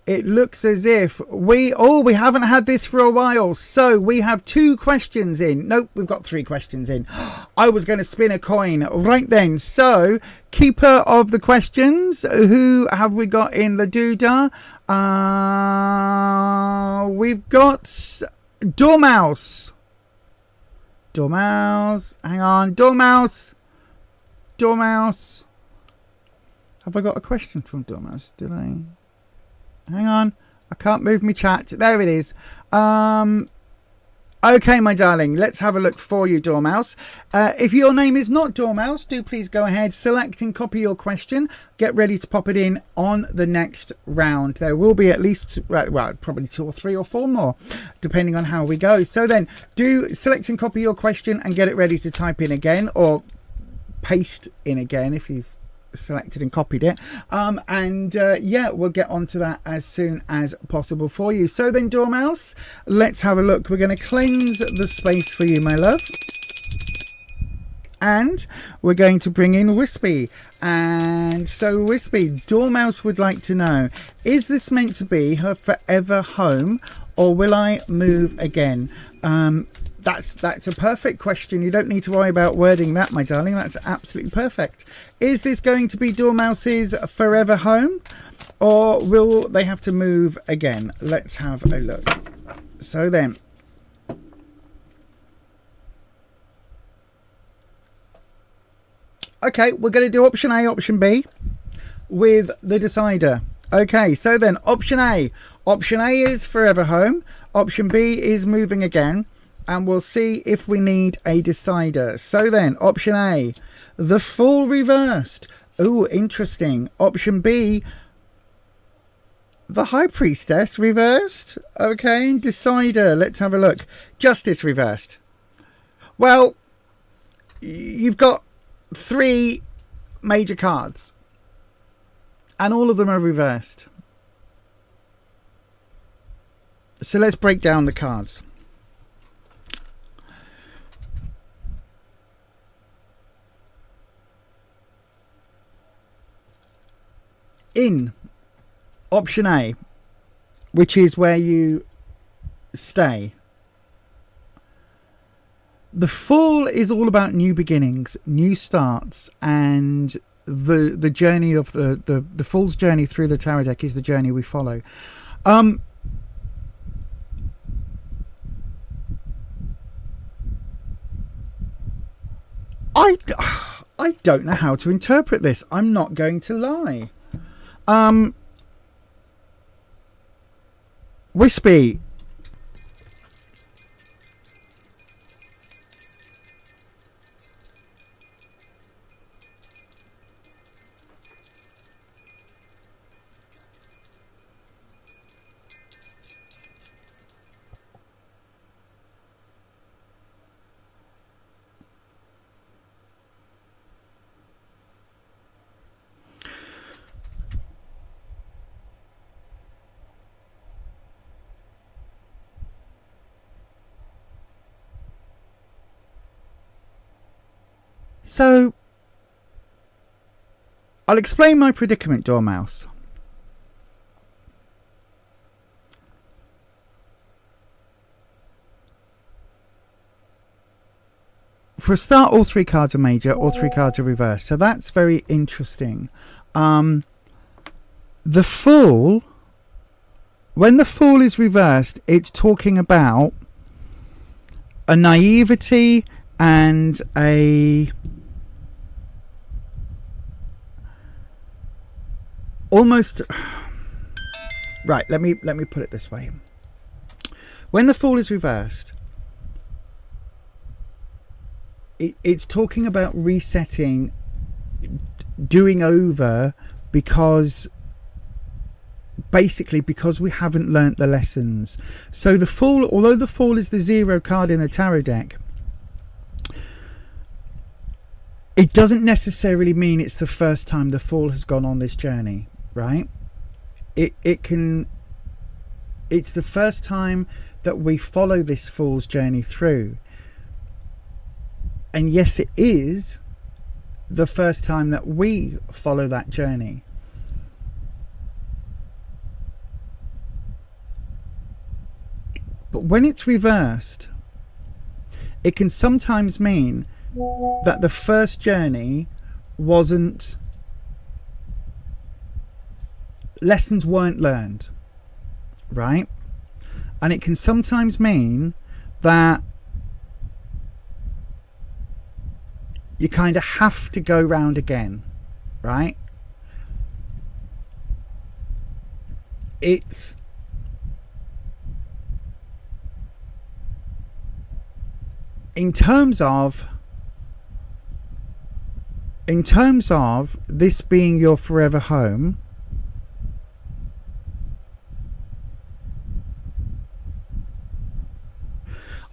it looks as if we haven't had this for a while. So we have 2 questions in. Nope, we've got 3 questions in. I was going to spin a coin right then. So keeper of the questions, who have we got in the doodah? We've got Dormouse. Hang on, Dormouse. Have I got a question from Dormouse? Did I? Hang on. I can't move my chat. There it is. Okay, my darling, let's have a look for you, Dormouse. If your name is not Dormouse, do please go ahead, select and copy your question. Get ready to pop it in on the next round. There will be at least, well, probably 2 or 3 or 4 more, depending on how we go. So then, do select and copy your question and get it ready to type in again, or paste in again if you've selected and copied it, yeah, we'll get onto that as soon as possible for you. So then, Dormouse, let's have a look. We're going to cleanse the space for you, my love, and we're going to bring in Wispy. And so, Wispy, Dormouse would like to know, is this meant to be her forever home, or will I move again? That's a perfect question. You don't need to worry about wording that, my darling. That's absolutely perfect. Is this going to be Dormouse's forever home, or will they have to move again? Let's have a look. So then, okay, we're going to do option A, option B with the decider. Okay, so then option A. Option A is forever home. Option B is moving again. And we'll see if we need a decider. So then, option A, the Fool reversed. Oh, interesting. Option B, the High Priestess reversed. Okay, decider. Let's have a look. Justice reversed. Well, you've got 3 major cards, and all of them are reversed. So let's break down the cards. In option A, which is where you stay, the Fool is all about new beginnings, new starts, and the journey of the Fool's journey through the tarot deck is the journey we follow. I don't know how to interpret this. I'm not going to lie. Wispy, so I'll explain my predicament, Dormouse. For a start, all 3 cards are major, all 3 cards are reversed. So that's very interesting. The Fool, when the Fool is reversed, it's talking about a naivety and a almost right, let me put it this way. When the Fool is reversed, it's talking about resetting, doing over, because basically because we haven't learnt the lessons. So the Fool, although the Fool is the 0 card in the tarot deck, it doesn't necessarily mean it's the first time the Fool has gone on this journey, right? It's the first time that we follow this Fool's journey through. And yes, it is the first time that we follow that journey. But when it's reversed, it can sometimes mean that the first journey wasn't, lessons weren't learned, right? And it can sometimes mean that you kind of have to go round again, right? it's in terms of this being your forever home,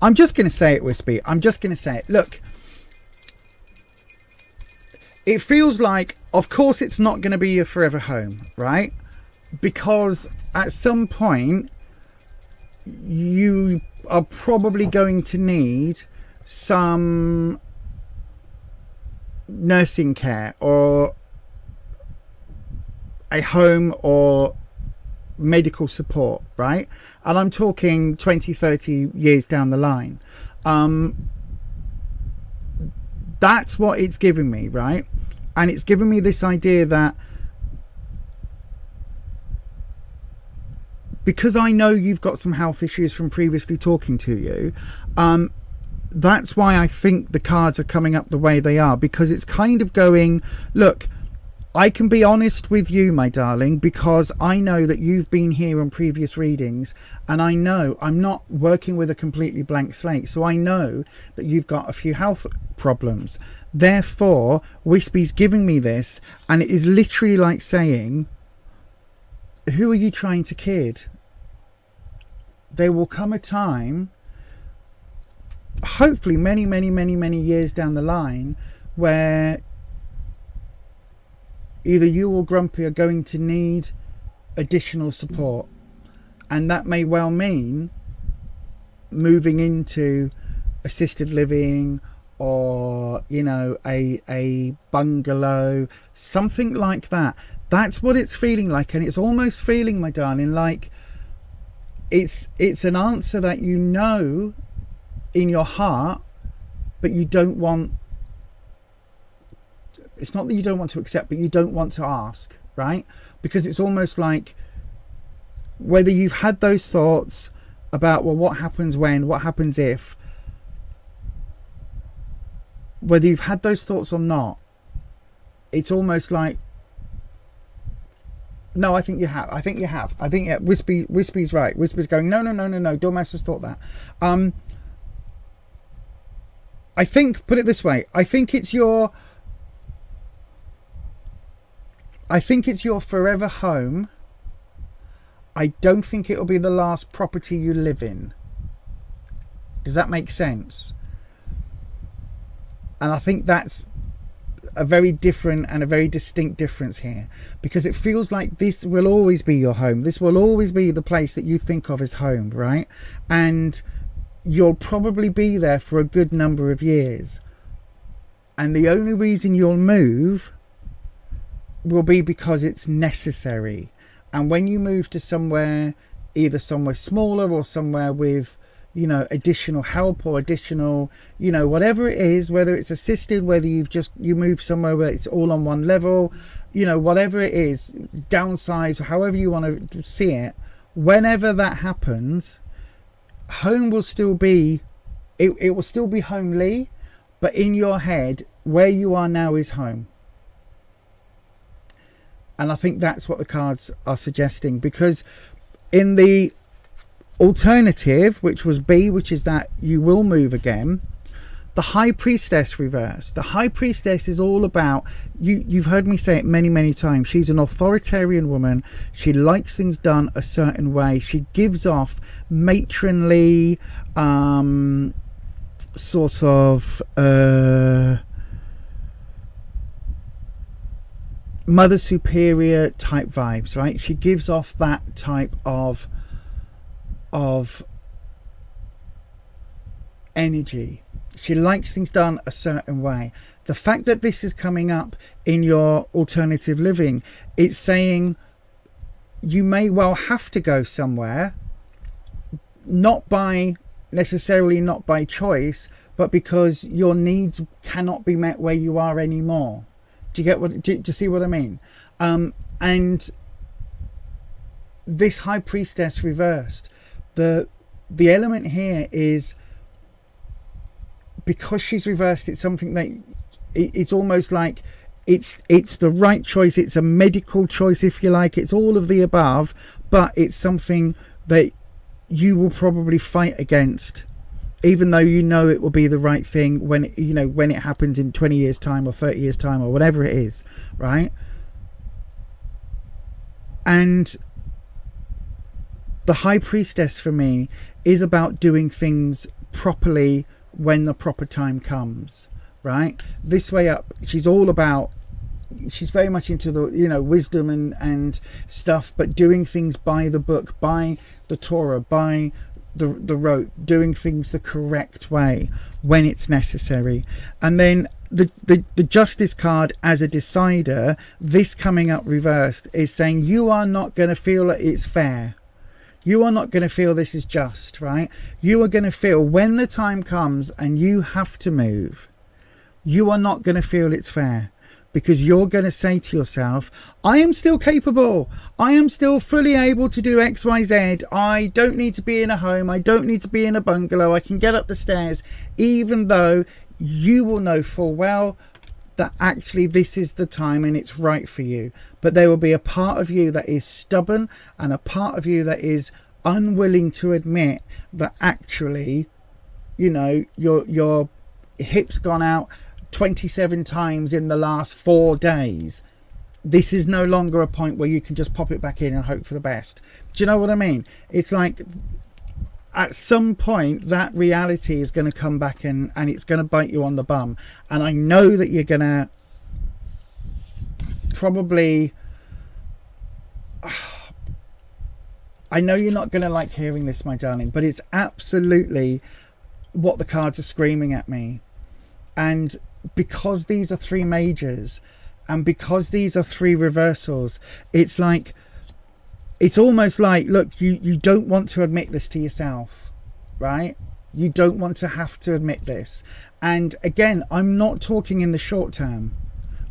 I'm just going to say it, Wispy. I'm just going to say it. Look, it feels like, of course, it's not going to be your forever home, right? Because at some point, you are probably going to need some nursing care or a home or medical support, right? And I'm talking 20, 30 years down the line. That's what it's giving me, right? And it's giving me this idea that because I know you've got some health issues from previously talking to you, that's why I think the cards are coming up the way they are, because it's kind of going, look, I can be honest with you, my darling, because I know that you've been here on previous readings, and I know I'm not working with a completely blank slate, so I know that you've got a few health problems. Therefore, Wispy's giving me this, and it is literally like saying, who are you trying to kid? There will come a time, hopefully many, many, many, many years down the line, where either you or Grumpy are going to need additional support, and that may well mean moving into assisted living or, you know, a bungalow, something like that. That's what it's feeling like, and it's almost feeling, my darling, like it's an answer that you know in your heart, but you don't want. It's not that you don't want to accept, but you don't want to ask, right? Because it's almost like whether you've had those thoughts about, well, what happens when, what happens if, whether you've had those thoughts or not, it's almost like, no, I think you have. I think you have. I think, yeah, Wispy's right. Wispy's going, no, Dormouse has thought that. I think, put it this way, I think it's your forever home. I don't think it'll be the last property you live in. Does that make sense? And I think that's a very different and a very distinct difference here, because it feels like this will always be your home. This will always be the place that you think of as home, right? And you'll probably be there for a good number of years. And the only reason you'll move will be because it's necessary. And when you move to somewhere, either somewhere smaller or somewhere with, you know, additional help or additional, you know, whatever it is, whether it's assisted, whether you move somewhere where it's all on one level, you know, whatever it is, downsize, however you want to see it, whenever that happens, home will still be, it will still be homely, but in your head, where you are now is home. And I think that's what the cards are suggesting, because in the alternative, which was B, which is that you will move again, the High Priestess reverse. The High Priestess is all about, you've heard me say it many, many times, she's an authoritarian woman. She likes things done a certain way. She gives off matronly, sort of Mother Superior type vibes, right? She gives off that type of energy. She likes things done a certain way. The fact that this is coming up in your alternative living, it's saying you may well have to go somewhere, not by choice, but because your needs cannot be met where you are anymore. Do you see what I mean? And this High Priestess reversed, the element here is, because she's reversed, it's something that it's almost like it's the right choice. It's a medical choice, if you like. It's all of the above, but it's something that you will probably fight against, even though you know it will be the right thing when it happens in 20 years time or 30 years time or whatever it is, right? And the High Priestess for me is about doing things properly when the proper time comes, right? This Way Up, she's very much into the wisdom and stuff, but doing things by the book, by the Torah, by the rote, doing things the correct way when it's necessary. And then the Justice card as a decider, this coming up reversed, is saying you are not going to feel that it's fair. You are not going to feel this is just, right? You are going to feel when the time comes and you have to move, you are not going to feel it's fair. Because you're going to say to yourself, I am still capable. I am still fully able to do X, Y, Z. I don't need to be in a home. I don't need to be in a bungalow. I can get up the stairs, even though you will know full well that actually this is the time and it's right for you. But there will be a part of you that is stubborn and a part of you that is unwilling to admit that actually, your hip's gone out 27 times in the last 4 days. This is no longer a point where you can just pop it back in and hope for the best. Do you know what I mean? It's like at some point that reality is going to come back and it's going to bite you on the bum. And I know that you're going to probably... I know you're not going to like hearing this, my darling, but it's absolutely what the cards are screaming at me. And because these are 3 majors and because these are 3 reversals, it's almost like, look, you don't want to admit this to yourself, right? You don't want to have to admit this. And again, I'm not talking in the short term.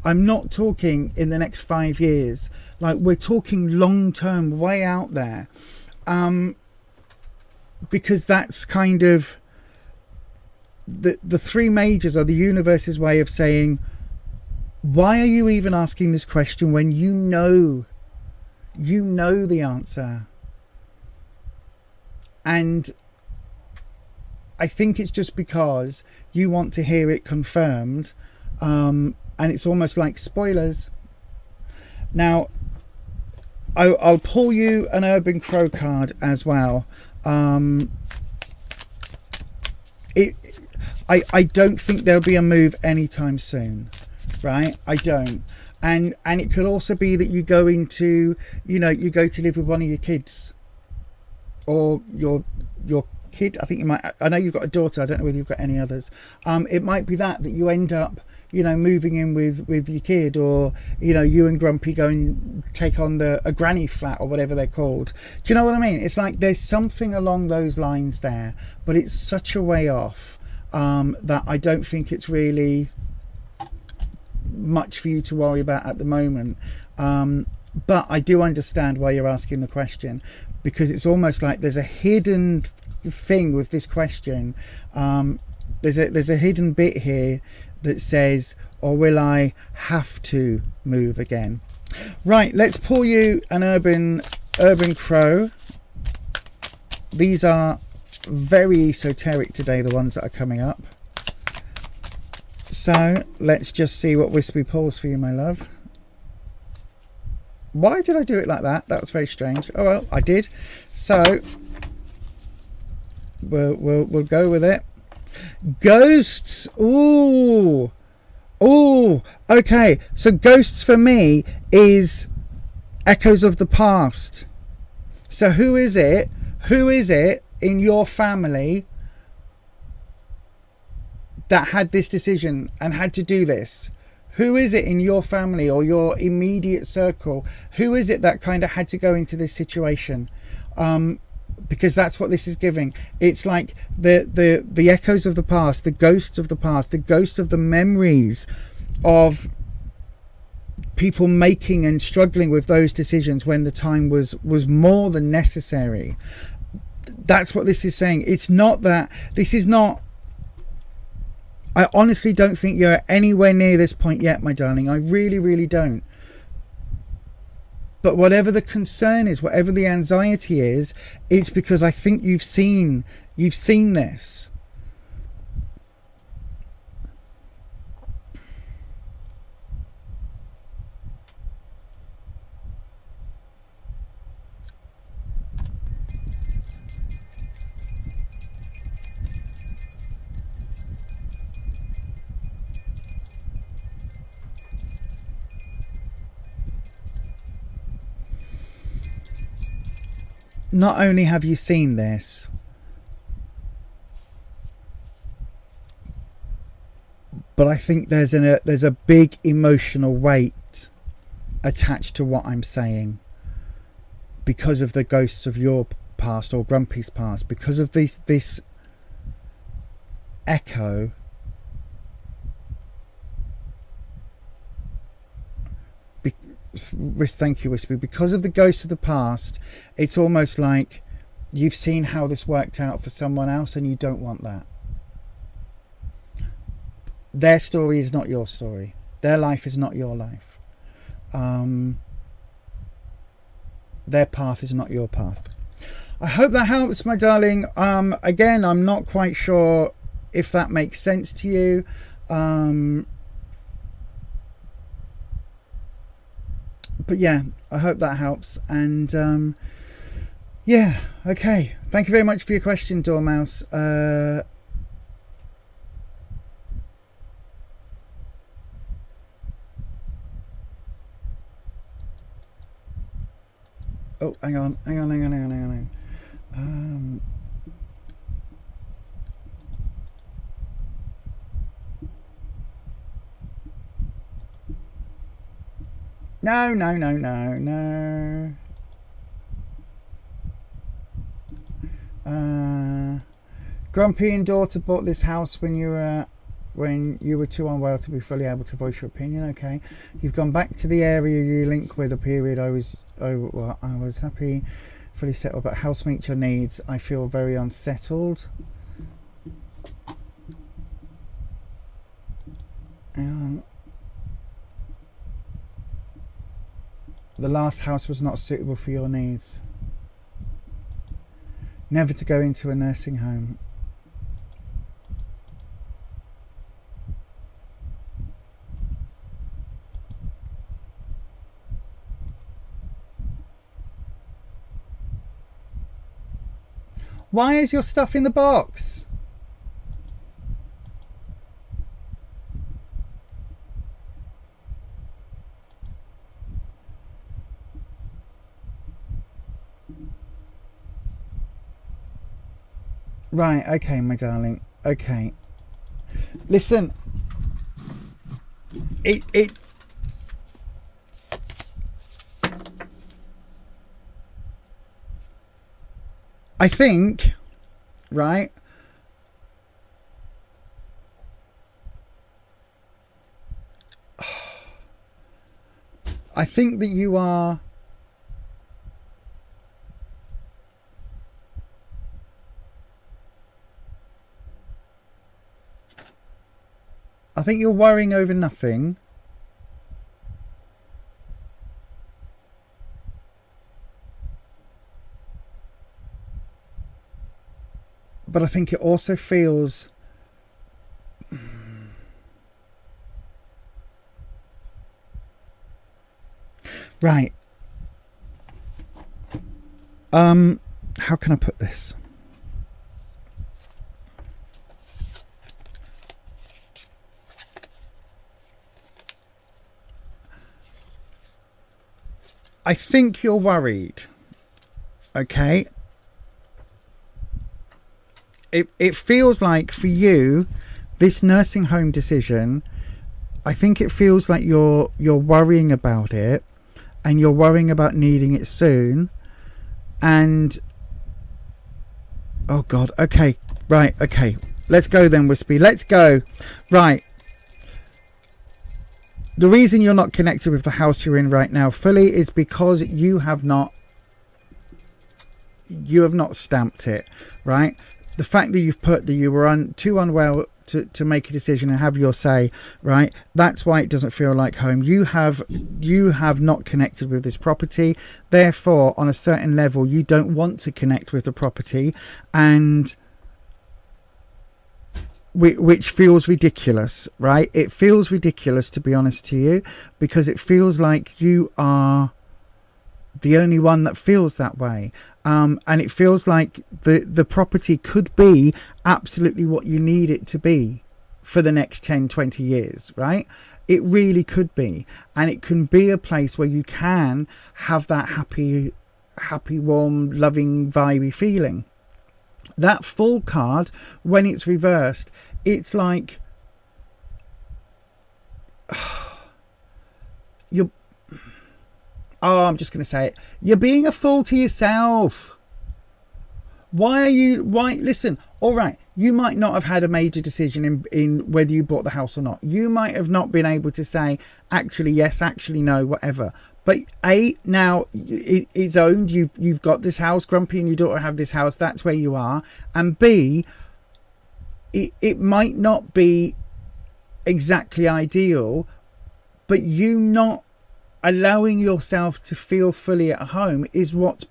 I'm not talking in the next 5 years. Like, we're talking long term, way out there. Because that's kind of the 3 majors are the universe's way of saying, why are you even asking this question when you know the answer? And I think it's just because you want to hear it confirmed, and it's almost like spoilers. Now I'll pull you an Urban Crow card as well. I don't think there'll be a move anytime soon, right? I don't. And it could also be that you go into, you go to live with one of your kids, or your kid. I think you might. I know you've got a daughter. I don't know whether you've got any others. It might be that you end up, moving in with your kid, or you and Grumpy go and take on a granny flat or whatever they're called. Do you know what I mean? It's like there's something along those lines there, but it's such a way off. That I don't think it's really much for you to worry about at the moment. But I do understand why you're asking the question, because it's almost like there's a hidden thing with this question. There's a hidden bit here that says, or will I have to move again? Right, let's pull you an Urban Crow. These are very esoteric today, the ones that are coming up. So let's just see what Wispy pulls for you, my love. Why did I do it like that? That was very strange. Oh well, I did. So we'll go with it. Ghosts. Ooh. Okay. So ghosts for me is echoes of the past. So who is it? Who is it in your family that had this decision and had to do this? Who is it in your family or your immediate circle? Who is it that kind of had to go into this situation? Because that's what this is giving. It's like the echoes of the past, the ghosts of the past, the ghosts of the memories of people making and struggling with those decisions when the time was more than necessary. That's what this is saying. It's not that this is not. I honestly don't think you're anywhere near this point yet, my darling. I really, really don't. But whatever the concern is, whatever the anxiety is, it's because I think you've seen this. Not only have you seen this, but I think there's a big emotional weight attached to what I'm saying because of the ghosts of your past or Grumpy's past, because of this echo. Thank you, Wispy. Because of the ghosts of the past, it's almost like you've seen how this worked out for someone else and you don't want that. Their story is not your story. Their life is not your life. Their path is not your path. I hope that helps, my darling. Again, I'm not quite sure if that makes sense to you. But yeah, I hope that helps. And yeah, okay. Thank you very much for your question, Dormouse. Oh, hang on. No. Grumpy and daughter bought this house when you were too unwell to be fully able to voice your opinion. Okay, you've gone back to the area you link with a period. I was happy, fully settled, but house meets your needs. I feel very unsettled. The last house was not suitable for your needs. Never to go into a nursing home. Why is your stuff in the box? Right, okay, my darling. Okay. Listen. I think, right? I think that you are I think you're worrying over nothing. But I think it also feels right. How can I put this? I think you're worried. Okay. It feels like for you, this nursing home decision, I think it feels like you're worrying about it, and you're worrying about needing it soon. And oh God, okay, right, okay. Let's go then, Wispy. Let's go. Right. The reason you're not connected with the house you're in right now fully is because you have not stamped it, right? The fact that you've put that you were too unwell to make a decision and have your say, right? That's why it doesn't feel like home. You have not connected with this property, therefore on a certain level you don't want to connect with the property, and which feels ridiculous, right? It feels ridiculous, to be honest to you, because it feels like you are the only one that feels that way, and it feels like the property could be absolutely what you need it to be for the next 10-20 years, right? It really could be, and it can be a place where you can have that happy, warm, loving, vibey feeling. That Fool card, when it's reversed, it's like I'm just going to say it. You're being a fool to yourself. Listen, all right, you might not have had a major decision in whether you bought the house or not. You might have not been able to say, actually yes, actually no, whatever. But now it's owned. You've got this house. Grumpy and your daughter have this house. That's where you are. And B, it might not be exactly ideal, but you not allowing yourself to feel fully at home is what's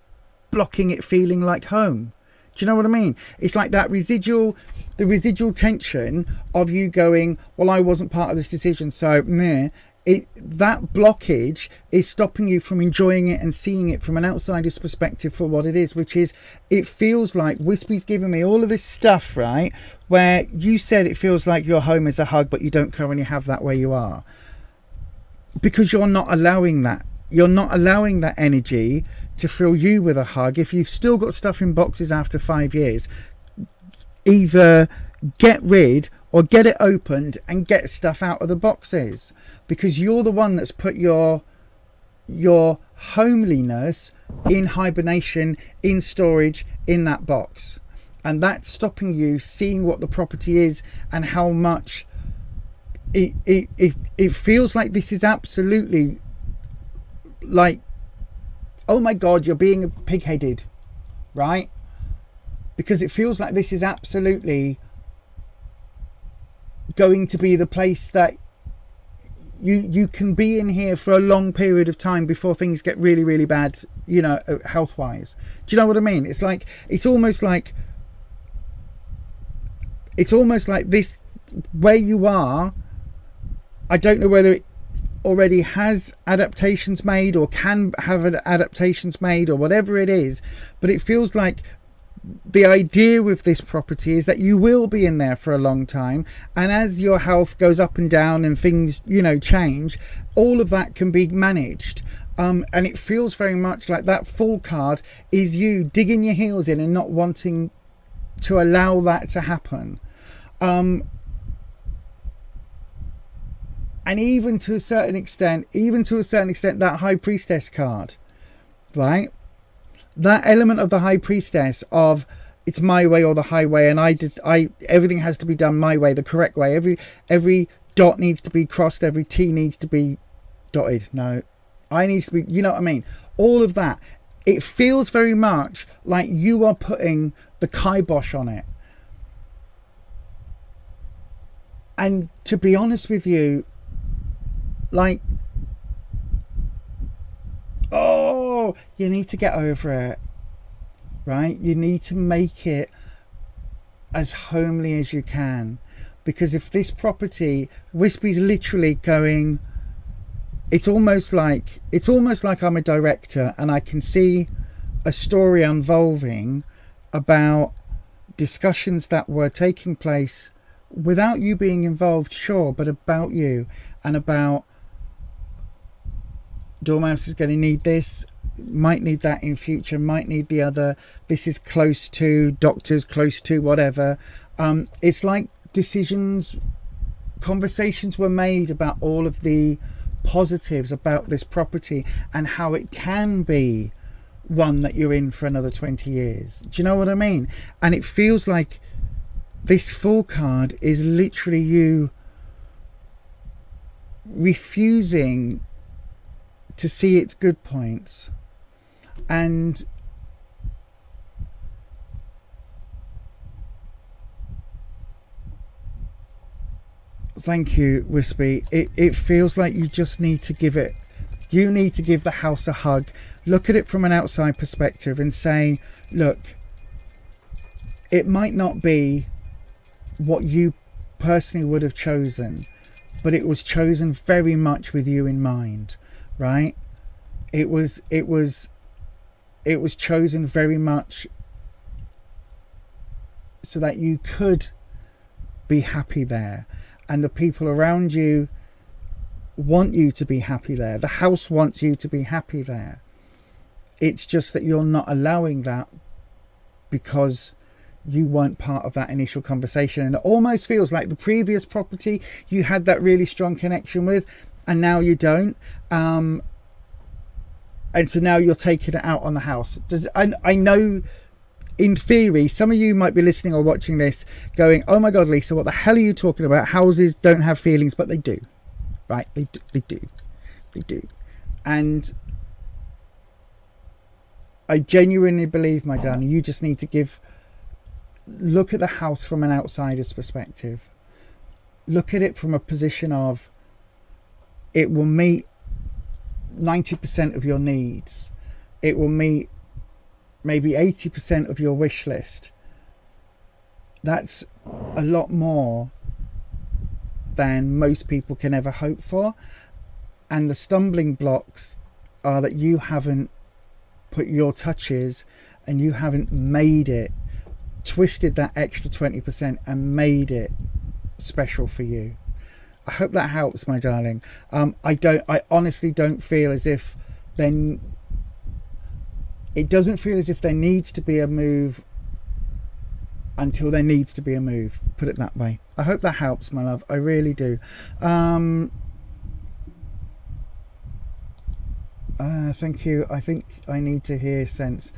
blocking it feeling like home. Do you know what I mean? It's like that the residual tension of you going, well, I wasn't part of this decision, so meh. That blockage is stopping you from enjoying it and seeing it from an outsider's perspective for what it is, which is, it feels like Wispy's giving me all of this stuff, right, where you said it feels like your home is a hug, but you don't currently have that where you are, because you're not allowing that. You're not allowing that energy to fill you with a hug. If you've still got stuff in boxes after 5 years, either get rid or get it opened and get stuff out of the boxes, because you're the one that's put your homeliness in hibernation, in storage, in that box, and that's stopping you seeing what the property is and how much it feels like this is absolutely like, oh my god, you're being pig-headed, right? Because it feels like this is absolutely going to be the place that you can be in here for a long period of time before things get really, really bad, you know, health wise. Do you know what I mean? It's like, it's almost like this, where you are, I don't know whether it already has adaptations made or can have adaptations made or whatever it is, but it feels like the idea with this property is that you will be in there for a long time, and as your health goes up and down and things, you know, change, all of that can be managed. And it feels very much like that Fool card is you digging your heels in and not wanting to allow that to happen. And even to a certain extent, that High Priestess card, right? That element of the High Priestess of it's my way or the highway, and everything has to be done my way, the correct way. Every dot needs to be crossed, every T needs to be dotted. No, I needs to be, you know what I mean? All of that. It feels very much like you are putting the kibosh on it. And to be honest with you, like, oh, you need to get over it, right? You need to make it as homely as you can, because if this property, Wispy's literally going, it's almost like I'm a director and I can see a story unfolding about discussions that were taking place without you being involved, sure, but about you and about Dormouse is going to need this, might need that in future, might need the other, this is close to, doctors close to, whatever. It's like conversations were made about all of the positives about this property and how it can be one that you're in for another 20 years. Do you know what I mean? And it feels like this Fool card is literally you refusing to see its good points, and Thank you, Wispy. It feels like you just need to give it, you need to give the house a hug. Look at it from an outside perspective and say, look, it might not be what you personally would have chosen, but it was chosen very much with you in mind, right? It was chosen very much so that you could be happy there, and the people around you want you to be happy there. The house wants you to be happy there. It's just that you're not allowing that because you weren't part of that initial conversation, and it almost feels like the previous property you had that really strong connection with, and now you don't, and so now you're taking it out on the house. I know in theory some of you might be listening or watching this going, oh my god, Lisa, what the hell are you talking about? Houses don't have feelings. But they do, right? They do. And I genuinely believe, my darling, you just need to look at the house from an outsider's perspective. Look at it from a position of, it will meet 90% of your needs. It will meet maybe 80% of your wish list. That's a lot more than most people can ever hope for. And the stumbling blocks are that you haven't put your touches, and you haven't made it, twisted that extra 20% and made it special for you. I hope that helps, my darling. I honestly don't feel as if it doesn't feel as if there needs to be a move until there needs to be a move. Put it that way. I hope that helps, my love. I really do. Thank you. I think I need to hear sense.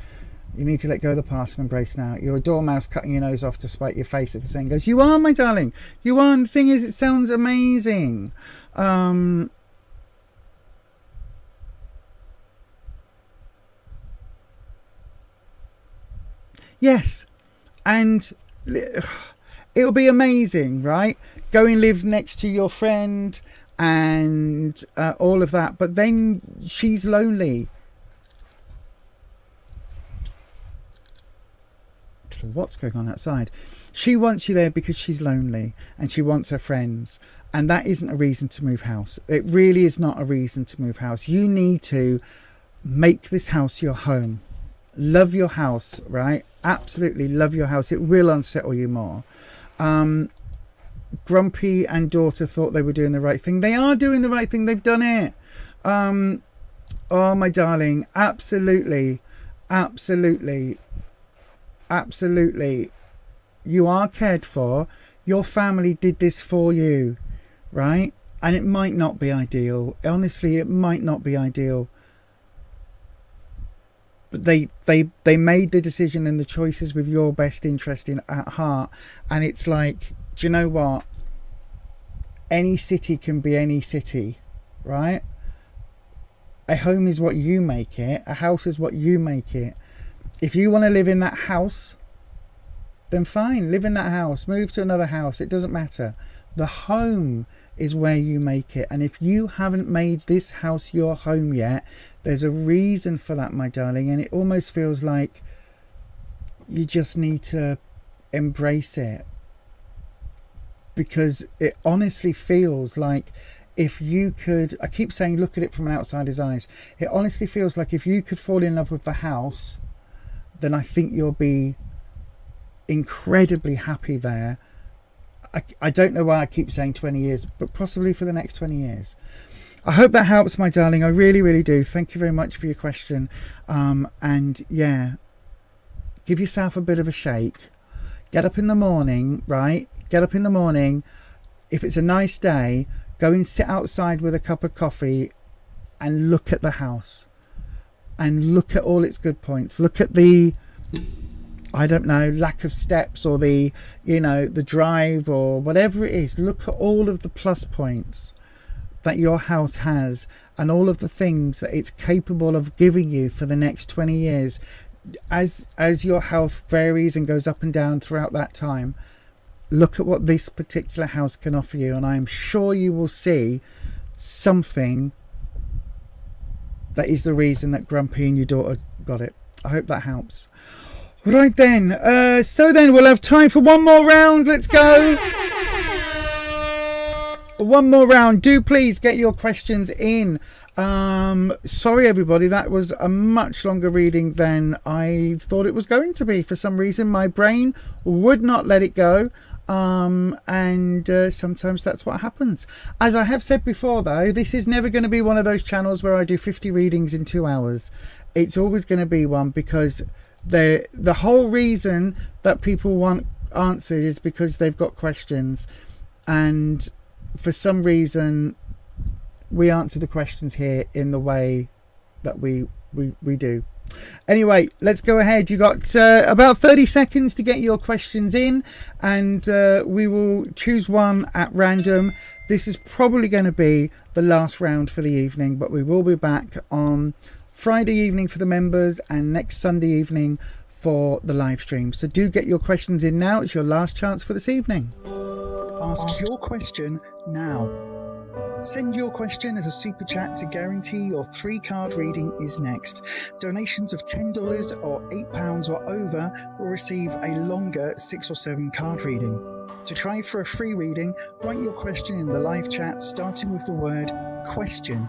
You need to let go of the past and embrace now. You're a dormouse cutting your nose off to spite your face at the saying goes. You are, my darling. You are. And the thing is, it sounds amazing. Yes. And it'll be amazing, right? Go and live next to your friend and all of that. But then she's lonely. What's going on outside? She wants you there because she's lonely and she wants her friends, and that isn't a reason to move house. It really is not a reason to move house. You need to make this house your home. Love your house, right? Absolutely love your house. It will unsettle you more. Grumpy and daughter thought they were doing the right thing. They are doing the right thing. They've done it. Oh, my darling, absolutely you are cared for. Your family did this for you, right? And it might not be ideal. Honestly, it might not be ideal, but they made the decision and the choices with your best interest at heart. And it's like, do you know what, any city can be any city, right? A home is what you make it. A house is what you make it. If you want to live in that house, then fine, live in that house, move to another house, it doesn't matter. The home is where you make it. And if you haven't made this house your home yet, there's a reason for that, my darling. And it almost feels like you just need to embrace it, because it honestly feels like if you could, I keep saying look at it from an outsider's eyes, it honestly feels like if you could fall in love with the house, then I think you'll be incredibly happy there. I don't know why I keep saying 20 years, but possibly for the next 20 years. I hope that helps, my darling. I really, really do. Thank you very much for your question. And yeah, give yourself a bit of a shake. Get up in the morning, right? Get up in the morning. If it's a nice day, go and sit outside with a cup of coffee and look at the house. And look at all its good points. Look at the, I don't know, lack of steps, or the, you know, the drive, or whatever it is. Look at all of the plus points that your house has, and all of the things that it's capable of giving you for the next 20 years. As your health varies and goes up and down throughout that time, look at what this particular house can offer you, and I'm sure you will see something that is the reason that Grumpy and your daughter got it. I hope that helps. Right then, so then we'll have time for one more round. Let's go. One more round. Do please get your questions in. Sorry everybody, that was a much longer reading than I thought it was going to be. For some reason my brain would not let it go, and sometimes that's what happens. As I have said before though, this is never going to be one of those channels where I do 50 readings in 2 hours. It's always going to be one, because the whole reason that people want answered is because they've got questions, and for some reason we answer the questions here in the way that we do. Anyway, let's go ahead. You got about 30 seconds to get your questions in, and we will choose one at random. This is probably going to be the last round for the evening, but we will be back on Friday evening for the members and next Sunday evening for the live stream. So do get your questions in now. It's your last chance for this evening. Ask your question now. Send your question as a super chat to guarantee your 3-card reading is next. Donations of $10 or £8 or over will receive a longer 6 or 7 card reading. To try for a free reading, write your question in the live chat starting with the word question.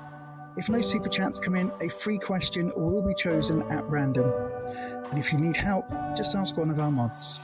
If no super chats come in, a free question will be chosen at random. And if you need help, just ask one of our mods.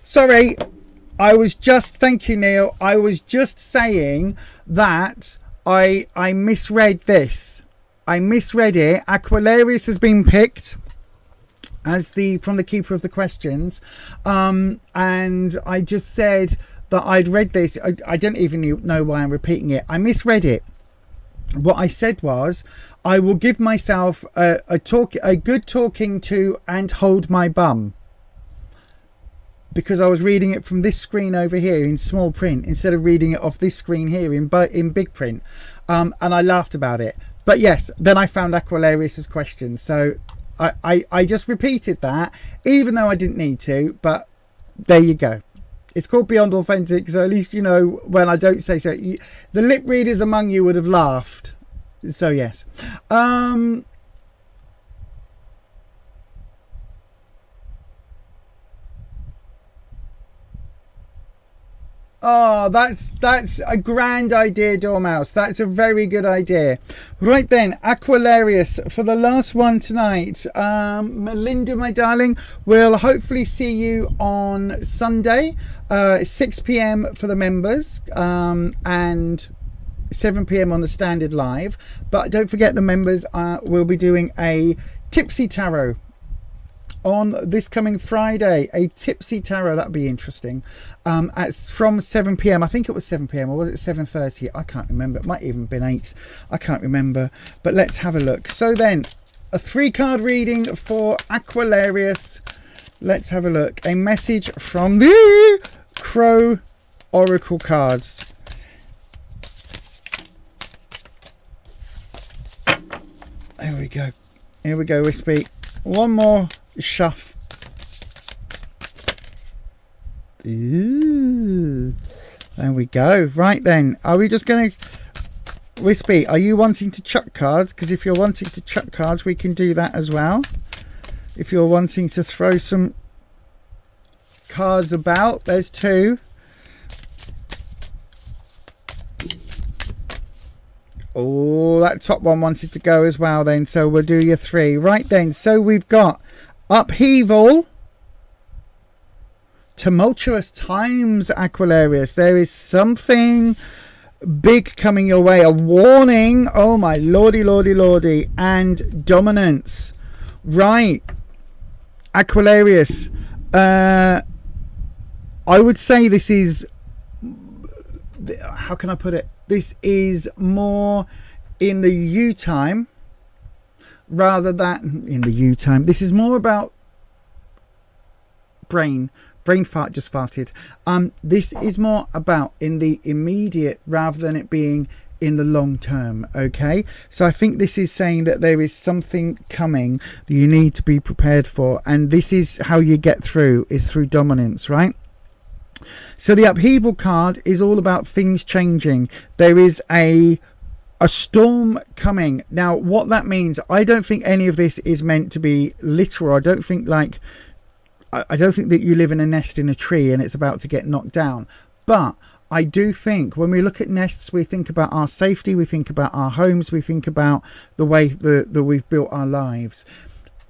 Sorry, thank you, Neil. I was just saying that I misread this. I misread it. Aquilarius has been picked as from the keeper of the questions, and I just said that I'd read this. I don't even know why I'm repeating it. I misread it. What I said was, I will give myself a good talking to and hold my bum, because I was reading it from this screen over here in small print instead of reading it off this screen here in big print, and I laughed about it. But yes, then I found Aquilarius's question, so I just repeated that, even though I didn't need to. But there you go. It's called Beyond Authentic, so at least you know when I don't say so. The lip readers among you would have laughed. So yes. Oh, that's a grand idea, Dormouse. That's a very good idea. Right then, Aquilarius, for the last one tonight. Melinda, my darling, we'll hopefully see you on Sunday, 6 p.m. for the members, and 7 p.m. on the standard live. But don't forget, the members will be doing a Tipsy Tarot on this coming Friday, a tipsy tarot. That'd be interesting. From 7 p.m. I think it was 7 p.m. or was it 7:30? I can't remember. It might even have been 8. I can't remember. But let's have a look. So then, a 3-card reading for Aquilarius. Let's have a look. A message from the Crow Oracle cards. There we go. Here we go, Wispy. One more shuff. Ooh. There we go. Right then. Are we just going to... Wispy, are you wanting to chuck cards? Because if you're wanting to chuck cards, we can do that as well. If you're wanting to throw some cards about, there's 2. Oh, that top one wanted to go as well then, so we'll do your 3. Right then, so we've got upheaval, tumultuous times, Aquilarius. There is something big coming your way, a warning. Oh my lordy, lordy, lordy. And dominance. Right, Aquilarius. I would say this is, how can I put it? This is more in the U time rather than in the U time. This is more about brain fart, just farted. This is more about in the immediate rather than it being in the long term. Okay, so I think this is saying that there is something coming that you need to be prepared for, and this is how you get through, is through dominance, right? So the upheaval card is all about things changing. There is a storm coming. Now, what that means, I don't think any of this is meant to be literal. I don't think that you live in a nest in a tree and it's about to get knocked down. But I do think when we look at nests, we think about our safety, we think about our homes, we think about the way that we've built our lives.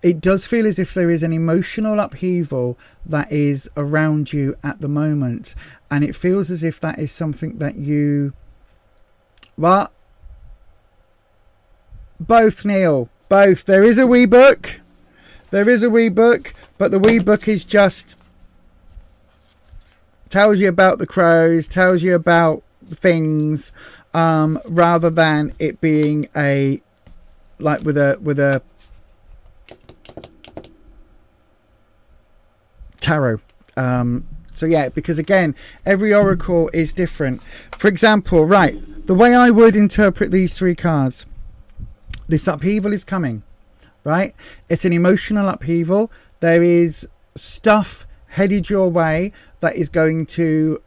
It does feel as if there is an emotional upheaval that is around you at the moment. And it feels as if that is something that you... Well, both, Neil. Both. There is a wee book. There is a wee book. But the wee book is just... tells you about the crows, tells you about things, rather than it being a... like with a tarot. So yeah, because again, every oracle is different. For example, right, the way I would interpret these 3 cards, this upheaval is coming, right? It's an emotional upheaval. There is stuff headed your way that is going to,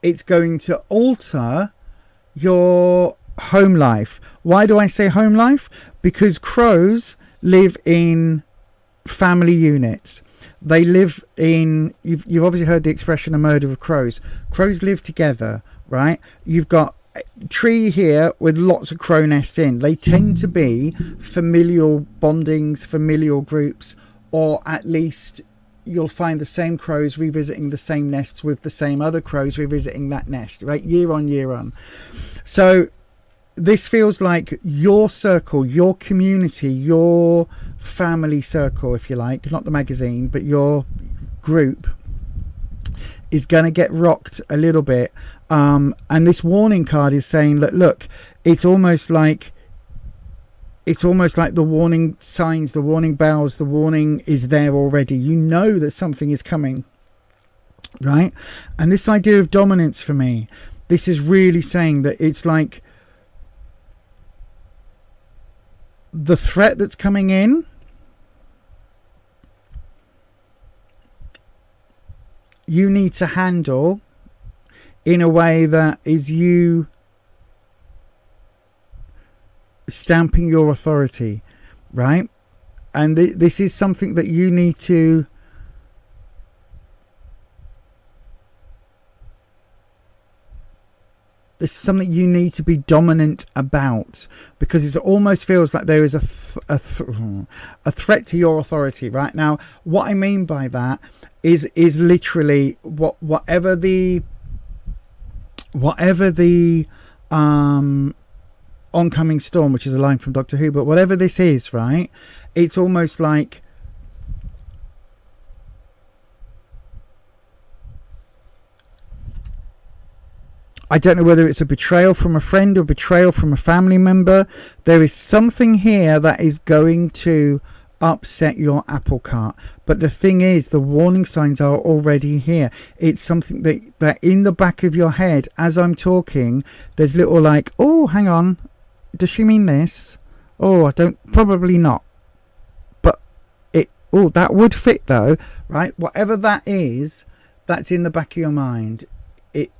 it's going to alter your home life. Why do I say home life? Because crows live in family units. They live in, you've obviously heard the expression, a murder of crows. Crows live together, right? You've got a tree here with lots of crow nests in. They tend to be familial bondings, familial groups, or at least you'll find the same crows revisiting the same nests with the same other crows revisiting that nest, right? Year on, year on. So this feels like your circle, your community, your family circle, if you like, not the magazine, but your group is going to get rocked a little bit. And this warning card is saying that, look, it's almost like the warning signs, the warning bells, the warning is there already. You know that something is coming, right? And this idea of dominance for me, this is really saying that it's like the threat that's coming in, you need to handle in a way that is you stamping your authority, right? And this is something that you need to this is something you need to be dominant about, because it almost feels like there is a threat to your authority right now. What I mean by that is literally whatever the oncoming storm, which is a line from Doctor Who, but whatever this is, right, it's almost like I don't know whether it's a betrayal from a friend or betrayal from a family member. There is something here that is going to upset your apple cart. But the thing is, the warning signs are already here. It's something that in the back of your head, as I'm talking, there's little like, oh, hang on. Does she mean this? Oh, I don't, probably not. But oh, that would fit though, right? Whatever that is, that's in the back of your mind.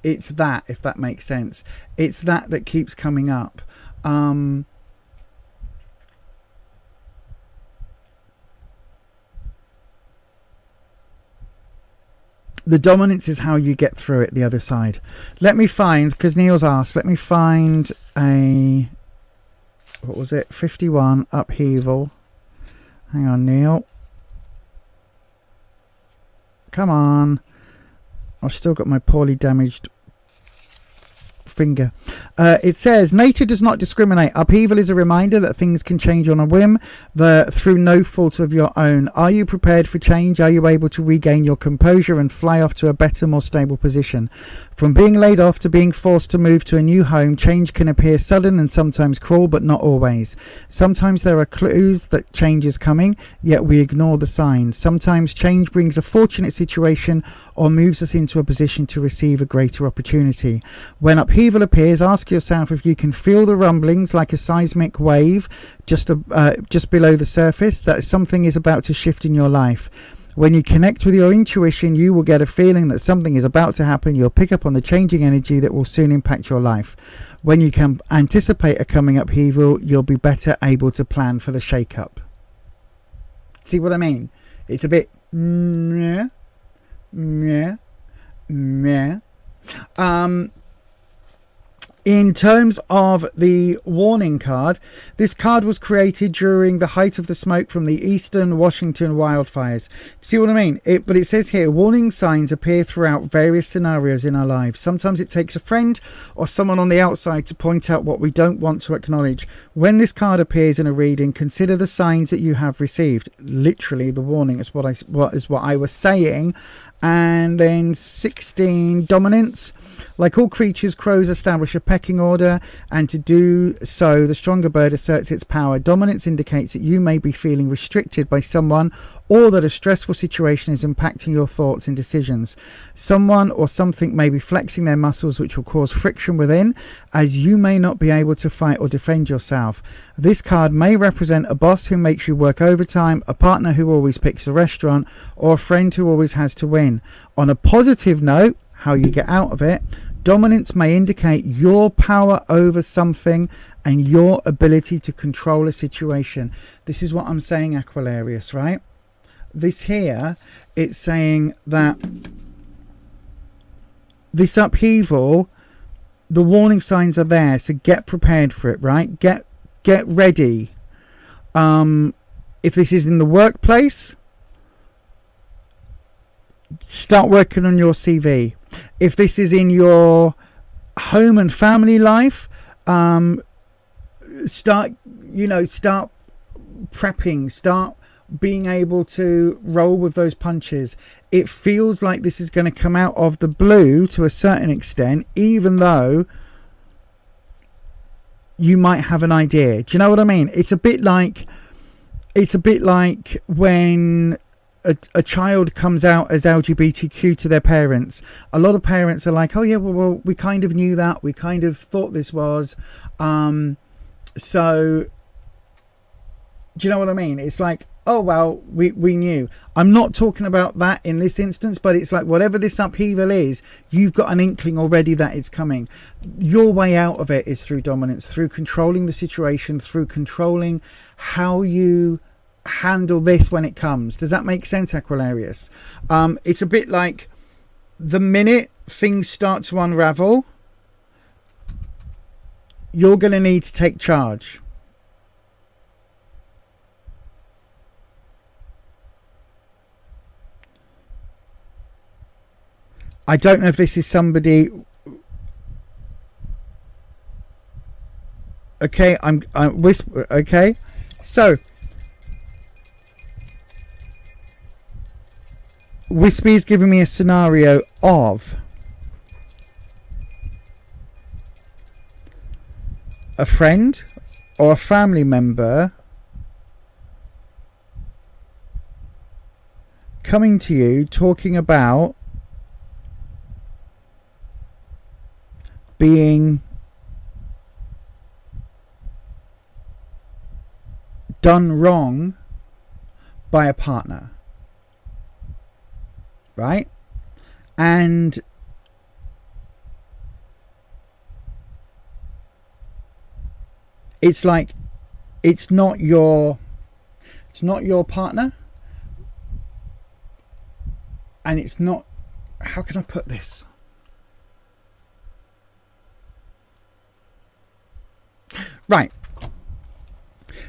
It's that, if that makes sense. It's that keeps coming up. The dominance is how you get through it the other side. Let me find, because Neil's asked, let me find a, what was it, 51 upheaval. Hang on, Neil. Come on. I've still got my poorly damaged finger. It says, nature does not discriminate. Upheaval is a reminder that things can change on a whim, through no fault of your own. Are you prepared for change? Are you able to regain your composure and fly off to a better, more stable position? From being laid off to being forced to move to a new home, change can appear sudden and sometimes cruel, but not always. Sometimes there are clues that change is coming, yet we ignore the signs. Sometimes change brings a fortunate situation or moves us into a position to receive a greater opportunity. When upheaval appears, ask yourself if you can feel the rumblings like a seismic wave just below the surface, that something is about to shift in your life. When you connect with your intuition, you will get a feeling that something is about to happen. You'll pick up on the changing energy that will soon impact your life. When you can anticipate a coming upheaval, you'll be better able to plan for the shake-up. See what I mean? It's a bit meh, meh, meh. In terms of the warning card, this card was created during the height of the smoke from the eastern Washington wildfires. See what I mean? But it says here, warning signs appear throughout various scenarios in our lives. Sometimes it takes a friend or someone on the outside to point out what we don't want to acknowledge. When this card appears in a reading, consider the signs that you have received. Literally, the warning is what I was saying. And then 16, dominance. Like all creatures, crows establish a pecking order, and to do so, the stronger bird asserts its power. Dominance indicates that you may be feeling restricted by someone, or that a stressful situation is impacting your thoughts and decisions. Someone or something may be flexing their muscles, which will cause friction within, as you may not be able to fight or defend yourself. This card may represent a boss who makes you work overtime, a partner who always picks the restaurant, or a friend who always has to win. On a positive note, how you get out of it, dominance may indicate your power over something and your ability to control a situation. This is what I'm saying, Aquilarius, right? This here, it's saying that this upheaval, the warning signs are there, so get prepared for it, right? Get ready. If this is in the workplace, start working on your CV. If this is in your home and family life, start prepping, start being able to roll with those punches. It feels like this is going to come out of the blue to a certain extent, even though you might have an idea. Do you know what I mean? It's a bit like when a child comes out as LGBTQ to their parents. A lot of parents are like, oh yeah, well we kind of knew that, we kind of thought this was so do you know what I mean? It's like, oh well, we knew. I'm not talking about that in this instance, but it's like whatever this upheaval is, you've got an inkling already that it's coming. Your way out of it is through dominance, through controlling the situation, through controlling how you handle this when it comes. Does that make sense, Aquilarius? It's a bit like the minute things start to unravel, you're going to need to take charge. I don't know if this is somebody... Okay, I'm whisper. Okay, so Wispy's giving me a scenario of a friend or a family member coming to you talking about being done wrong by a partner, right? And it's like it's not your partner, and it's not, how can I put this? Right.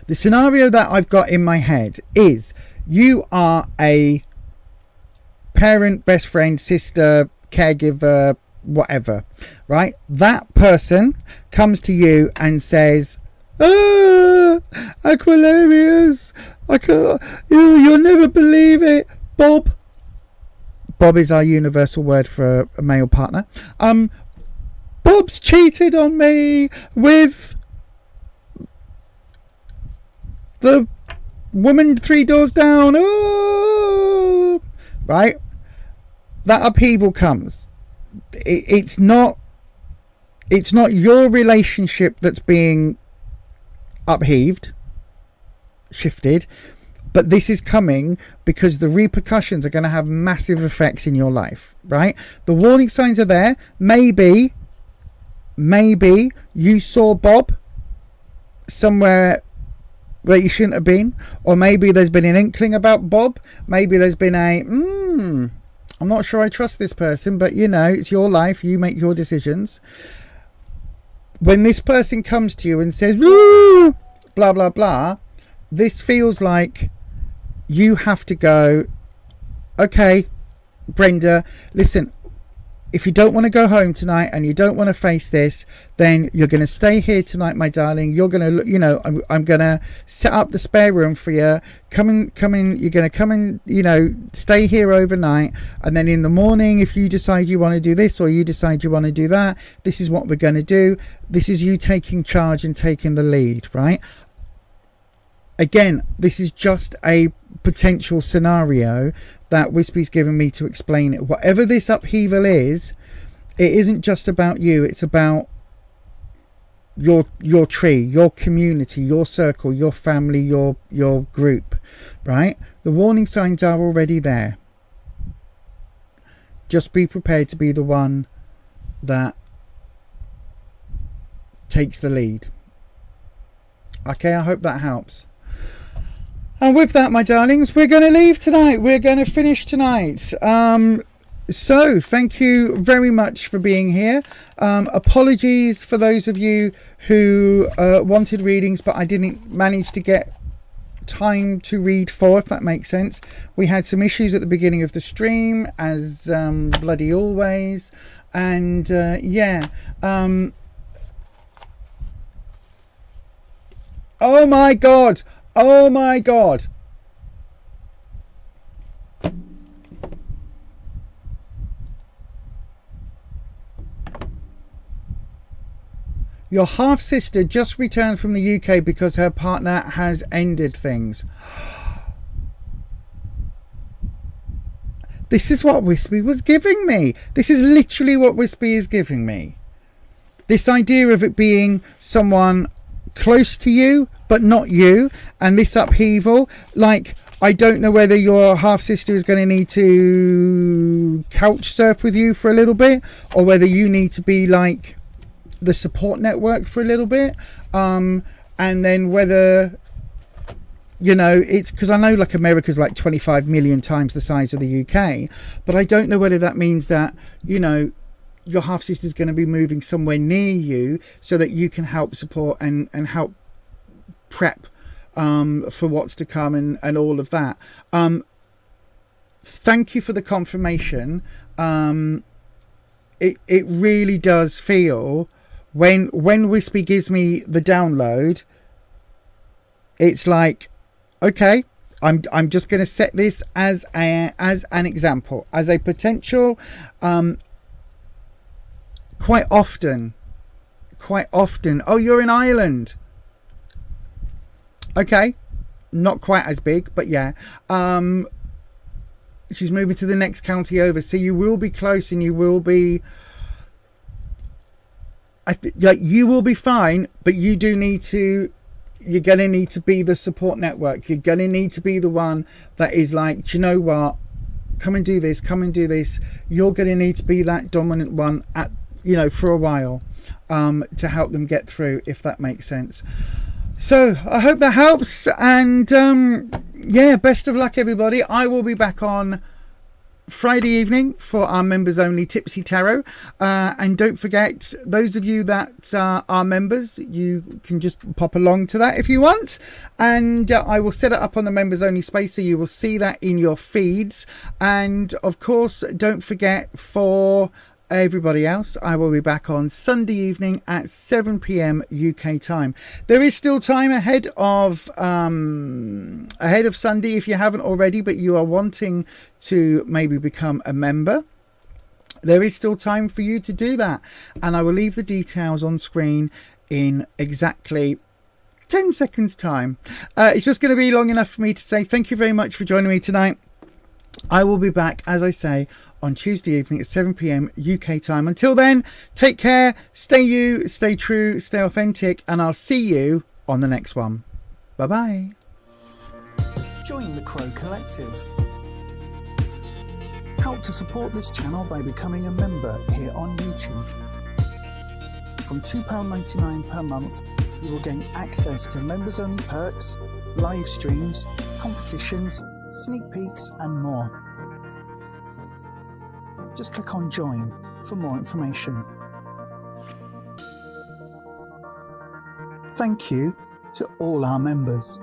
The scenario that I've got in my head is you are a parent, best friend, sister, caregiver, whatever, right? That person comes to you and says, Aquilarius, you'll never believe it. Bob is our universal word for a male partner. Bob's cheated on me with the woman 3 doors down. Oh, right? That upheaval comes. It's not your relationship that's being upheaved, shifted, but this is coming because the repercussions are going to have massive effects in your life, right? The warning signs are there. Maybe you saw Bob somewhere where you shouldn't have been, or maybe there's been an inkling about Bob. Maybe there's been I'm not sure I trust this person, but it's your life, you make your decisions. When this person comes to you and says blah blah blah, this feels like you have to go, okay, Brenda, listen, if you don't want to go home tonight and you don't want to face this, then you're going to stay here tonight, my darling. You're going to, I'm going to set up the spare room for you. Come in. You're going to come and, stay here overnight. And then in the morning, if you decide you want to do this or you decide you want to do that, this is what we're going to do. This is you taking charge and taking the lead, right? Again, this is just a potential scenario that Wispy's given me to explain it. Whatever this upheaval is, it isn't just about you. It's about your tree, your community, your circle, your family, your group, right? The warning signs are already there. Just be prepared to be the one that takes the lead. Okay, I hope that helps. And with that, my darlings, we're going to leave tonight. We're going to finish tonight. So thank you very much for being here. Apologies for those of you who wanted readings, but I didn't manage to get time to read for, if that makes sense. We had some issues at the beginning of the stream, as bloody always. And oh my God. Oh my God. Your half-sister just returned from the UK because her partner has ended things. This is what Wispy was giving me. This is literally what Wispy is giving me. This idea of it being someone close to you but not you, and this upheaval, like, I don't know whether your half sister is going to need to couch surf with you for a little bit, or whether you need to be like the support network for a little bit, and then whether it's because I know like America's like 25 million times the size of the UK, but I don't know whether that means that your half sister is going to be moving somewhere near you so that you can help support and help prep for what's to come and all of that. Thank you for the confirmation. It really does feel when Wispy gives me the download, it's like, okay, I'm just going to set this as an example, as a potential. Quite often. Oh, you're in Ireland. Okay, not quite as big, but yeah. She's moving to the next county over, so you will be close, and you will be. You will be fine, but you do need to. You're going to need to be the support network. You're going to need to be the one that is like, do you know what? Come and do this. Come and do this. You're going to need to be that dominant one at, for a while, to help them get through, if that makes sense. So I hope that helps. And yeah, best of luck, everybody. I will be back on Friday evening for our members only Tipsy Tarot, and don't forget, those of you that are members, you can just pop along to that if you want, and I will set it up on the members only space, so you will see that in your feeds. And of course, don't forget, for everybody else, I will be back on Sunday evening at 7 p.m. UK time. There is still time ahead of Sunday if you haven't already, but you are wanting to maybe become a member. There is still time for you to do that, and I will leave the details on screen in exactly 10 seconds time. It's just going to be long enough for me to say thank you very much for joining me tonight. I will be back, as I say, on Tuesday evening at 7 p.m. UK time. Until then, take care, stay you, stay true, stay authentic, and I'll see you on the next one. Bye-bye. Join the Crow Collective. Help to support this channel by becoming a member here on YouTube. From £2.99 per month, you will gain access to members-only perks, live streams, competitions, sneak peeks, and more. Just click on Join for more information. Thank you to all our members.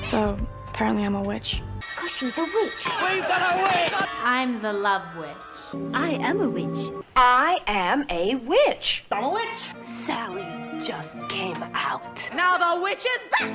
So, apparently I'm a witch. 'Cause she's a witch. I'm the love witch. I am a witch. I am a witch. I'm a witch. Sally just came out. Now the witch is back.